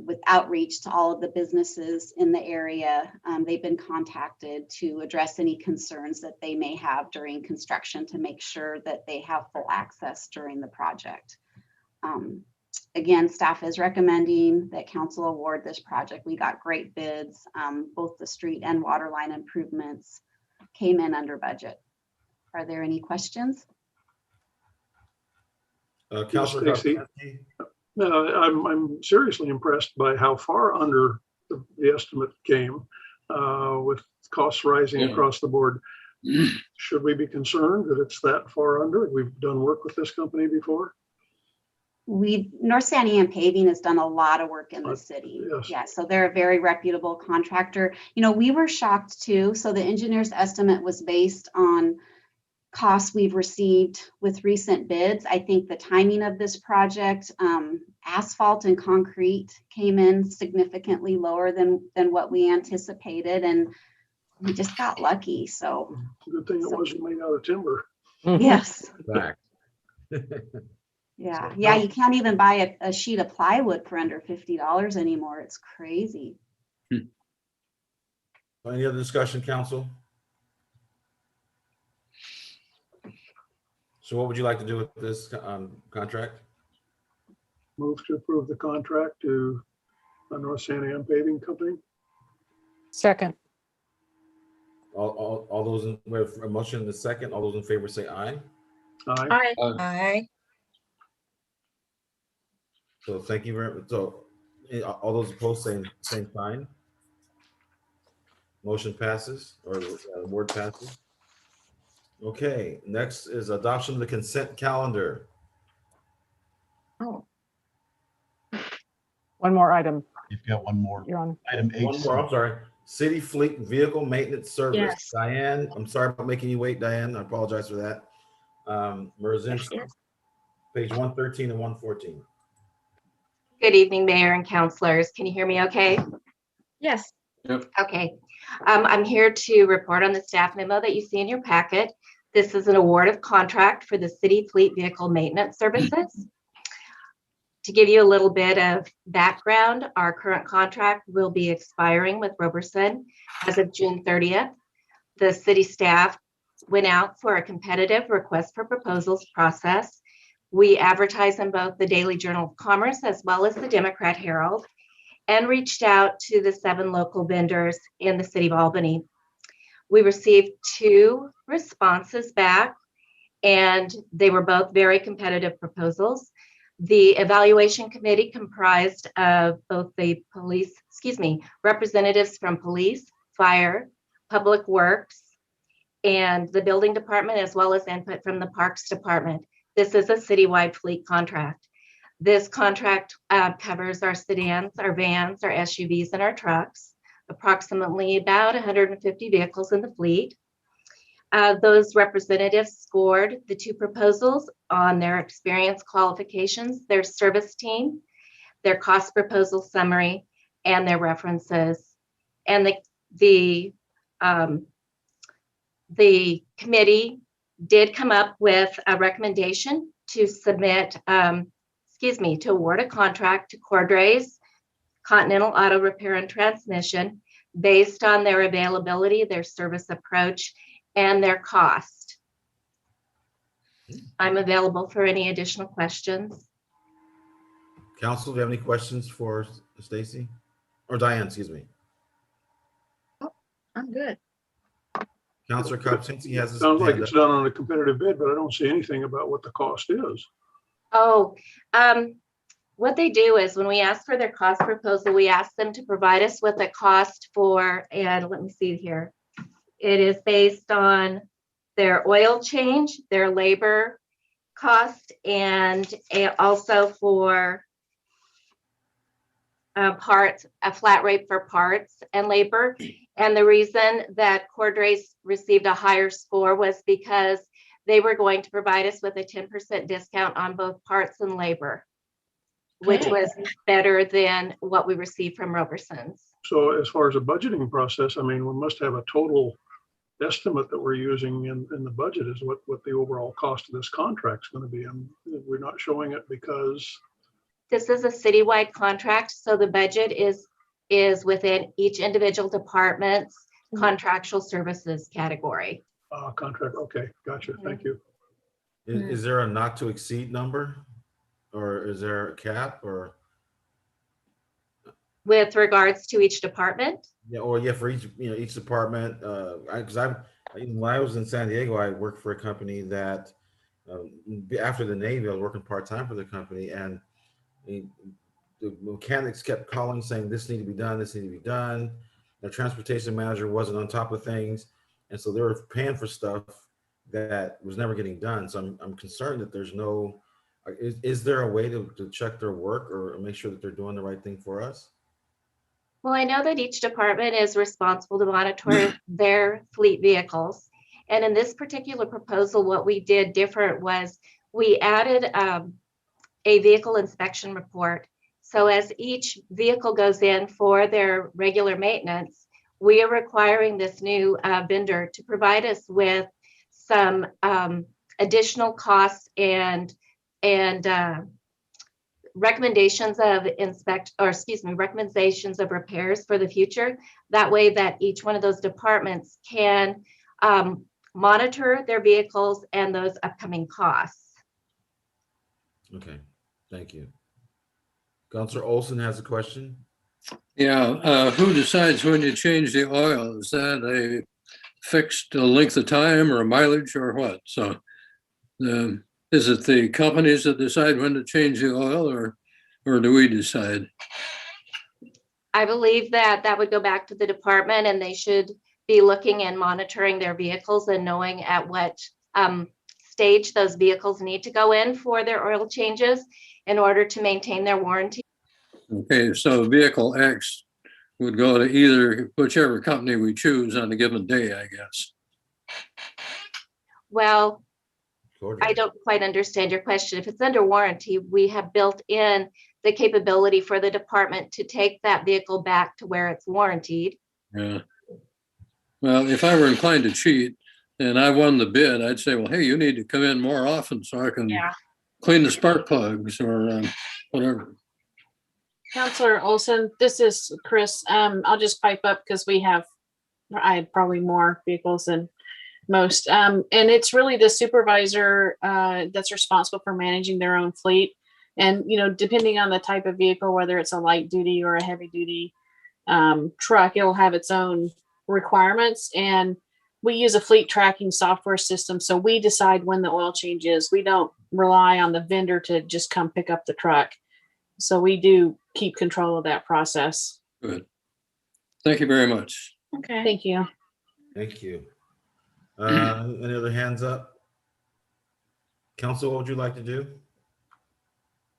with outreach to all of the businesses in the area. They've been contacted to address any concerns that they may have during construction to make sure that they have full access during the project. Again, staff is recommending that council award this project. We got great bids. Both the street and water line improvements came in under budget. Are there any questions? Councilor Stacy. Kopczynski? No, I'm seriously impressed by how far under the estimate came with costs rising across the board. Should we be concerned that it's that far under? We've done work with this company before. North Santiam Paving has done a lot of work in the city. Yes. Yeah, so they're a very reputable contractor. You know, we were shocked too. So the engineer's estimate was based on costs we've received with recent bids. I think the timing of this project, asphalt and concrete came in significantly lower than what we anticipated, and we just got lucky. So good thing it wasn't made out of timber. Yes. Back. Yeah, yeah, you can't even buy a sheet of plywood for under $50 anymore. It's crazy. Any other discussion, council? So what would you like to do with this contract? Move to approve the contract to North Santiam Paving Company. Second. All those in, we have a motion in the second. All those in favor say aye. Aye. Aye. So thank you very much. So all those opposed saying same sign. Motion passes, or word passes. Okay, next is adoption of the consent calendar. Oh, One more item. You've got one more. You're on. Item One H. more, I'm sorry. City Fleet Vehicle Maintenance Service. Yes. Diane, I'm sorry about making you wait, Diane. I apologize for that. Merzinski, yes. page 113 and 114. Good evening, Mayor and councilors. Can you hear me okay? Yes. Okay. I'm here to report on the staff memo that you see in your packet. This is an award of contract for the City Fleet Vehicle Maintenance Services. To give you a little bit of background, our current contract will be expiring with Roberson as of June 30th. The city staff went out for a competitive request for proposals process. We advertised in both the Daily Journal of Commerce as well as the Democrat Herald, and reached out to the 7 local vendors in the city of Albany. We received 2 responses back, and they were both very competitive proposals. The evaluation committee comprised of both the representatives from police, fire, public works, and the building department, as well as input from the parks department. This is a citywide fleet contract. This contract covers our sedans, our vans, our SUVs, and our trucks, approximately about 150 vehicles in the fleet. Those representatives scored the 2 proposals on their experience qualifications, their service team, their cost proposal summary, and their references. And the committee did come up with a recommendation to submit, to award a contract to Cordray's Continental Auto Repair and Transmission based on their availability, their service approach, and their cost. I'm available for any additional questions. Council, do you have any questions for Stacy? Or Diane, excuse me. I'm good. Councilor Kopczynski has his Sounds like hand it's up. done on a competitive bid, but I don't see anything about what the cost is. Oh, what they do is when we ask for their cost proposal, we ask them to provide us with a cost for, and let me see here. It is based on their oil change, their labor cost, and also for parts, a flat rate for parts and labor. And the reason that Cordray's received a higher score was because they were going to provide us with a 10% discount on both parts and labor, which was better than what we received from Roberson's. So as far as a budgeting process, I mean, we must have a total estimate that we're using in the budget is what the overall cost of this contract is going to be. And we're not showing it because This is a citywide contract, so the budget is within each individual department's contractual services category. contract. Okay, gotcha. Thank you. Is there a not to exceed number? or is there a cap or? With regards to each department? Yeah, or yeah, for each, each department, when I was in San Diego, I worked for a company that, after the Navy, I was working part-time for the company, and the the mechanics kept calling saying this need to be done, this need to be done. The transportation manager wasn't on top of things. And so they were paying for stuff that was never getting done. So I'm concerned that there's no, is there a way to check their work or make sure that they're doing the right thing for us? Well, I know that each department is responsible to monitor their fleet vehicles. And in this particular proposal, what we did different was we added a vehicle inspection report. So as each vehicle goes in for their regular maintenance, we are requiring this new vendor to provide us with some additional costs and recommendations of recommendations of repairs for the future. That way that each one of those departments can monitor their vehicles and those upcoming costs. Okay, thank you. Councilor Olson has a question. Yeah, who decides when you change the oil? Is that a fixed length of time or mileage or what? So is it the companies that decide when to change the oil or do we decide? I believe that that would go back to the department and they should be looking and monitoring their vehicles and knowing at what stage those vehicles need to go in for their oil changes in order to maintain their warranty. Okay, so vehicle X would go to either whichever company we choose on a given day, I guess. Well, I don't quite understand your question. If it's under warranty, we have built in the capability for the department to take that vehicle back to where it's warranted. Yeah. Well, if I were inclined to cheat and I won the bid, I'd say, well, hey, you need to come in more often so I can clean the spark plugs or whatever. Councilor Olson, this is Chris. I'll just pipe up because I have probably more vehicles than most. And it's really the supervisor that's responsible for managing their own fleet. And, depending on the type of vehicle, whether it's a light duty or a heavy duty truck, it'll have its own requirements. And we use a fleet tracking software system. So we decide when the oil change is. We don't rely on the vendor to just come pick up the truck. So we do keep control of that process. Good. Thank you very much. Okay. Thank you. Thank you. Any other hands up? Council, what would you like to do?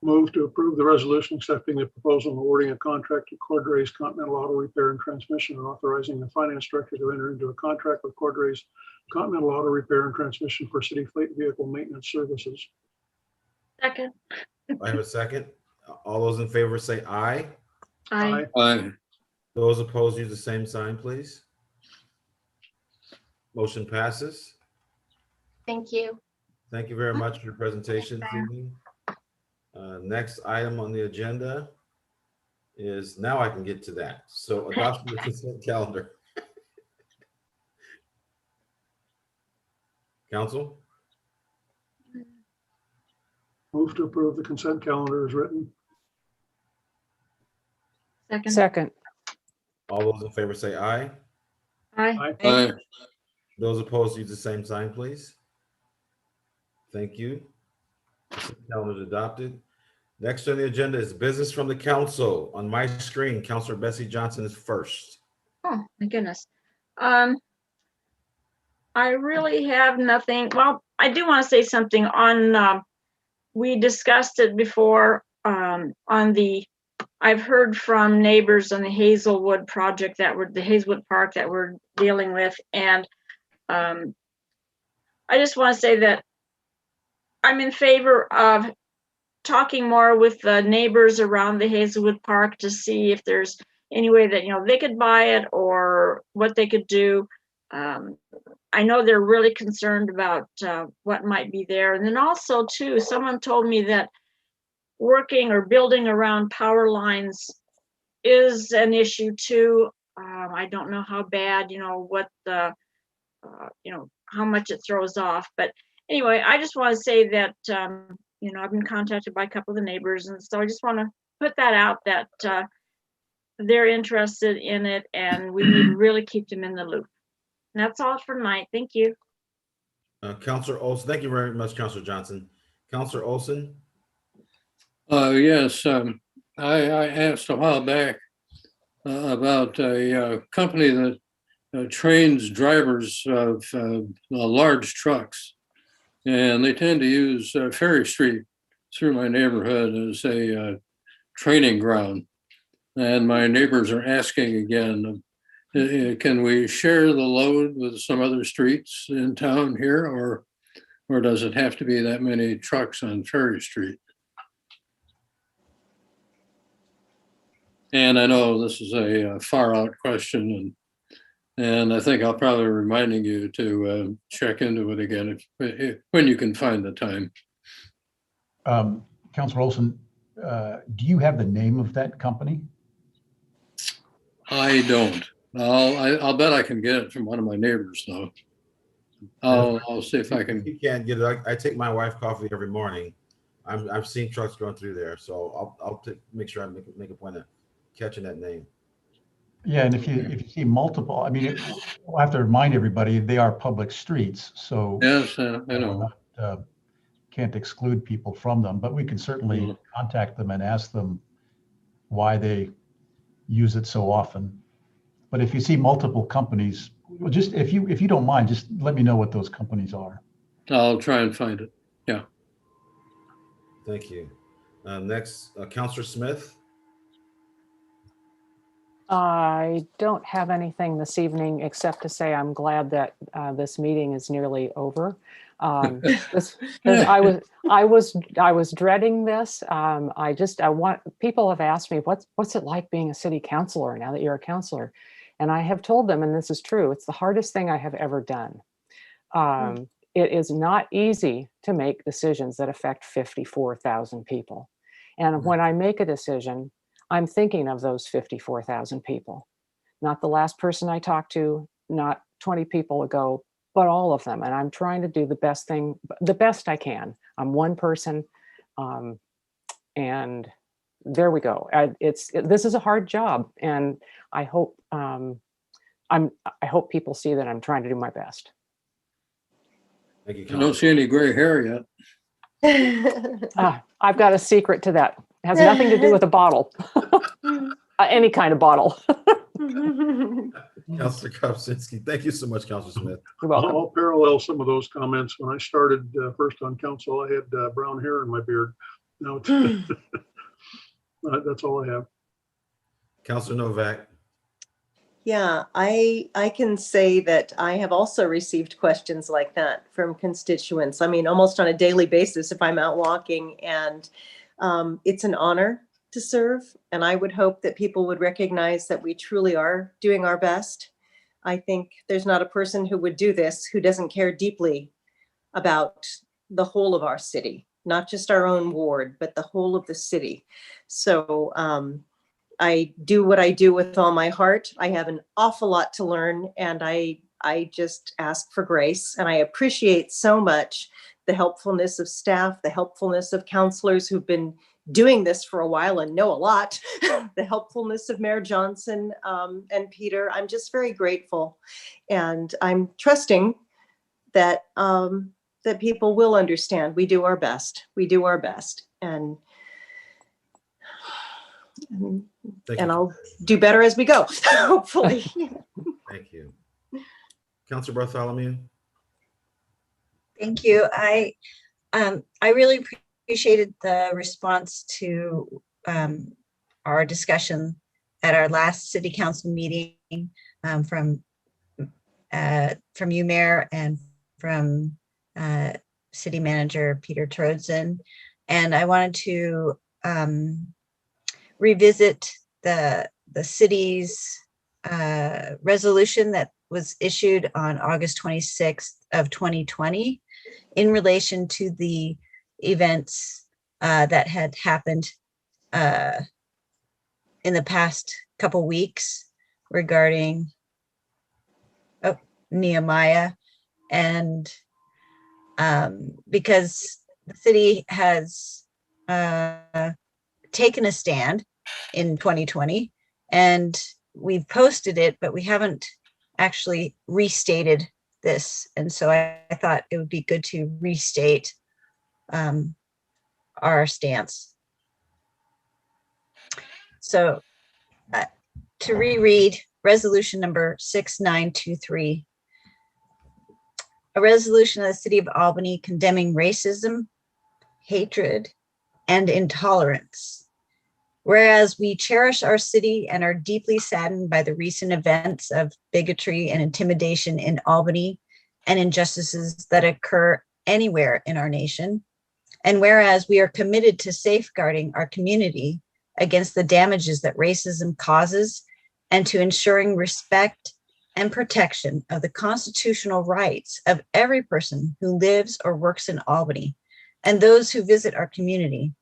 Move to approve the resolution accepting the proposal and awarding a contract to Cordray's Continental Auto Repair and Transmission and authorizing the finance director to enter into a contract with Cordray's Continental Auto Repair and Transmission for city fleet vehicle maintenance services. Second. I have a second. All those in favor say aye. Aye. Aye. Those opposed use the same sign, please. Motion passes. Thank you. Thank you very much for your presentation this evening. Next item on the agenda is, now I can get to that. So adoption of the consent calendar. Council? Move to approve the consent calendar as written. Second. All those in favor say aye. Aye. Aye. Those opposed use the same sign, please. Thank you. Consent calendar is adopted. Next on the agenda is business from the council. On my screen, Councilor Bessie Johnson is first. Oh, my goodness. I really have nothing. Well, I do want to say something on, we discussed it before I've heard from neighbors on the Hazelwood project the Hazelwood Park that we're dealing with. And I just want to say that I'm in favor of talking more with the neighbors around the Hazelwood Park to see if there's any way that, they could buy it or what they could do. I know they're really concerned about what might be there. And then also too, someone told me that working or building around power lines is an issue too. I don't know how bad, what the, how much it throws off. But anyway, I just want to say that I've been contacted by a couple of the neighbors, and so I just want to put that out that they're interested in it, and we need to really keep them in the loop. And that's all for tonight. Thank you. Counselor Olson, thank you very much, Counselor Johnson. Counselor Olson? Yes, I asked a while back about a company that trains drivers of large trucks. And they tend to use Ferry Street through my neighborhood as a training ground. And my neighbors are asking again, can we share the load with some other streets in town here, or does it have to be that many trucks on Ferry Street? And I know this is a far out question, and I think I'll probably be reminding you to check into it again when you can find the time. Councilor Olson, do you have the name of that company? I don't. I'll bet I can get it from one of my neighbors though. I'll see if I can. If you can't get it, I take my wife coffee every morning. I've seen trucks going through there, so I'll make sure I make a point of catching that name. Yeah, and if you see multiple, I mean, we'll have to remind everybody they are public streets, so yes, I know. Can't exclude people from them, but we can certainly contact them and ask them why they use it so often. But if you see multiple companies, well, just if you don't mind, just let me know what those companies are. I'll try and find it. Yeah. Thank you. Next, Counselor Smith. I don't have anything this evening except to say I'm glad that this meeting is nearly over. I was dreading this. People have asked me what's it like being a city councilor now that you're a councilor, and I have told them, and this is true, it's the hardest thing I have ever done. It is not easy to make decisions that affect 54,000 people, and when I make a decision, I'm thinking of those 54,000 people, not the last person I talked to, not 20 people ago, but all of them. And I'm trying to do the best I can. I'm one person, and there we go. This is a hard job, and I hope I hope people see that I'm trying to do my best. Thank you. I don't see any gray hair yet. I've got a secret to that. It has nothing to do with a bottle, any kind of bottle. Counselor Kopczynski, thank you so much, Counselor Smith. You're welcome. I'll parallel some of those comments. When I started first on council, I had brown hair in my beard. Now that's all I have. Counselor Novak. Yeah, I can say that I have also received questions like that from constituents. I mean, almost on a daily basis if I'm out walking, and it's an honor to serve. And I would hope that people would recognize that we truly are doing our best. I think there's not a person who would do this who doesn't care deeply about the whole of our city, not just our own ward, but the whole of the city. So I do what I do with all my heart. I have an awful lot to learn, and I just ask for grace. And I appreciate so much the helpfulness of staff, the helpfulness of counselors who've been doing this for a while and know a lot, the helpfulness of Mayor Johnson and Peter. I'm just very grateful, and I'm trusting that that people will understand. We do our best. We do our best, and I'll do better as we go, hopefully. Thank you. Counselor Bartholomew. Thank you. I really appreciated the response to our discussion at our last city council meeting from you, Mayor, and from City Manager Peter Trojan. And I wanted to revisit the city's resolution that was issued on August 26th of 2020 in relation to the events that had happened in the past couple weeks regarding Nehemiah, and because the city has taken a stand in 2020, and we've posted it, but we haven't actually restated this. And so I thought it would be good to restate our stance. So to reread resolution number 6923, a resolution of the City of Albany condemning racism, hatred, and intolerance. Whereas we cherish our city and are deeply saddened by the recent events of bigotry and intimidation in Albany and injustices that occur anywhere in our nation. And whereas we are committed to safeguarding our community against the damages that racism causes and to ensuring respect and protection of the constitutional rights of every person who lives or works in Albany and those who visit our community.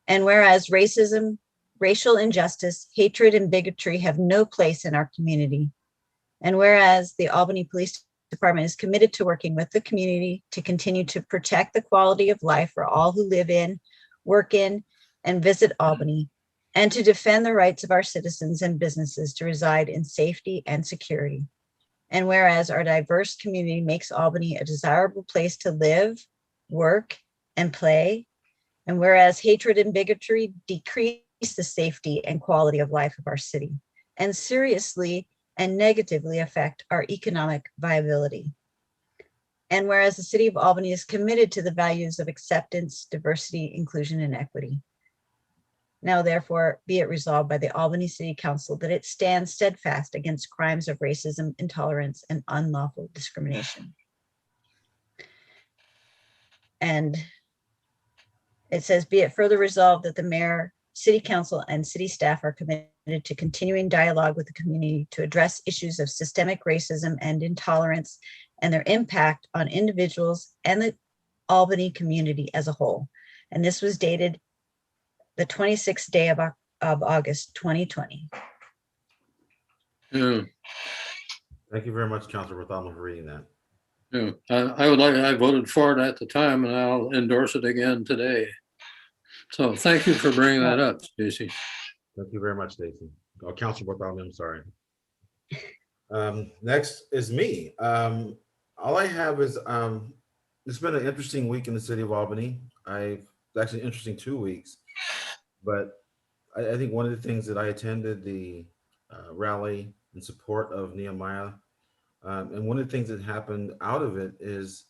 And whereas racism, racial injustice, hatred, and bigotry have no place in our community. And whereas the Albany Police Department is committed to working with the community to continue to protect the quality of life for all who live in, work in, and visit Albany, and to defend the rights of our citizens and businesses to reside in safety and security. And whereas our diverse community makes Albany a desirable place to live, work, and play, and whereas hatred and bigotry decrease the safety and quality of life of our city, and seriously and negatively affect our economic viability. And whereas the City of Albany is committed to the values of acceptance, diversity, inclusion, and equity. Now, therefore, be it resolved by the Albany City Council that it stands steadfast against crimes of racism, intolerance, and unlawful discrimination. And it says, be it further resolved that the mayor, city council, and city staff are committed to continuing dialogue with the community to address issues of systemic racism and intolerance and their impact on individuals and the Albany community as a whole. And this was dated the 26th day of August, 2020. Yeah, Thank you very much, Councilor Bartholomew, for reading that. yeah. I voted for it at the time, and I'll endorse it again today. So thank you for bringing that up, Stacy. Thank you very much, Stacy. Oh, Councilor Bartholomew, I'm sorry. Next is me. All I have is, it's been an interesting week in the city of Albany. Actually interesting 2 weeks, but I think one of the things that I attended the rally in support of Nehemiah. And one of the things that happened out of it is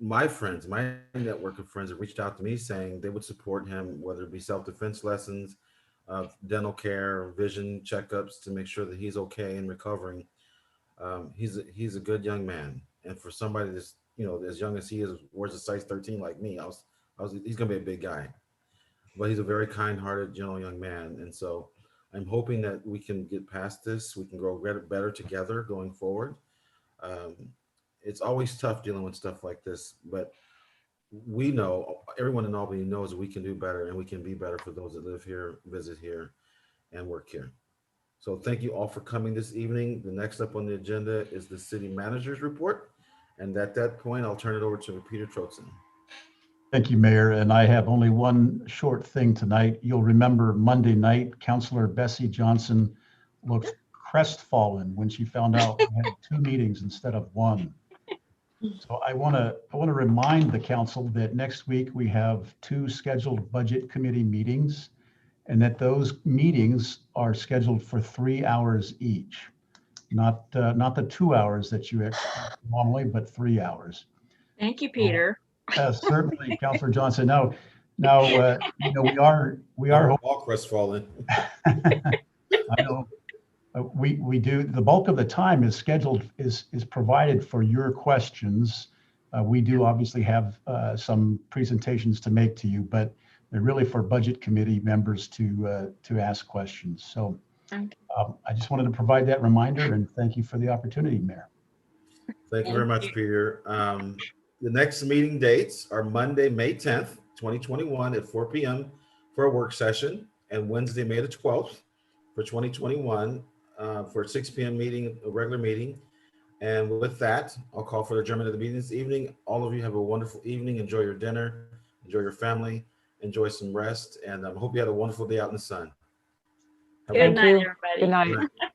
my friends, my network of friends have reached out to me saying they would support him, whether it be self-defense lessons, dental care, vision checkups to make sure that he's okay and recovering. He's a good young man. And for somebody that's, as young as he is, wears a size 13 like me, he's gonna be a big guy. But he's a very kind-hearted, gentle young man. And so I'm hoping that we can get past this. We can grow better together going forward. It's always tough dealing with stuff like this, but we know, everyone in Albany knows we can do better and we can be better for those that live here, visit here, and work here. So thank you all for coming this evening. The next up on the agenda is the city manager's report. And at that point, I'll turn it over to Peter Trotzen. Thank you, Mayor. And I have only one short thing tonight. You'll remember Monday night, Councilor Bessie Johnson looked crestfallen when she found out we had 2 meetings instead of 1. So I want to remind the council that next week we have 2 scheduled budget committee meetings, and that those meetings are scheduled for 3 hours each, not the 2 hours that you expect normally, but 3 hours. Thank you, Peter. Certainly, Councilor Johnson. Now, we are all crestfallen. I know. We do, the bulk of the time is scheduled, is provided for your questions. We do obviously have some presentations to make to you, but they're really for budget committee members to ask questions. So I just wanted to provide that reminder, and thank you for the opportunity, Mayor. Thank you very much, Peter. The next meeting dates are Monday, May 10th, 2021 at 4 p.m. for a work session, and Wednesday, May the 12th for 2021 for a 6 p.m. meeting, a regular meeting. And with that, I'll call for the adjournment of the meeting this evening. All of you have a wonderful evening. Enjoy your dinner. enjoy your family, enjoy some rest, and I hope you had a wonderful day out in the sun. Have a Good good night, one. everybody. Good night. Good night.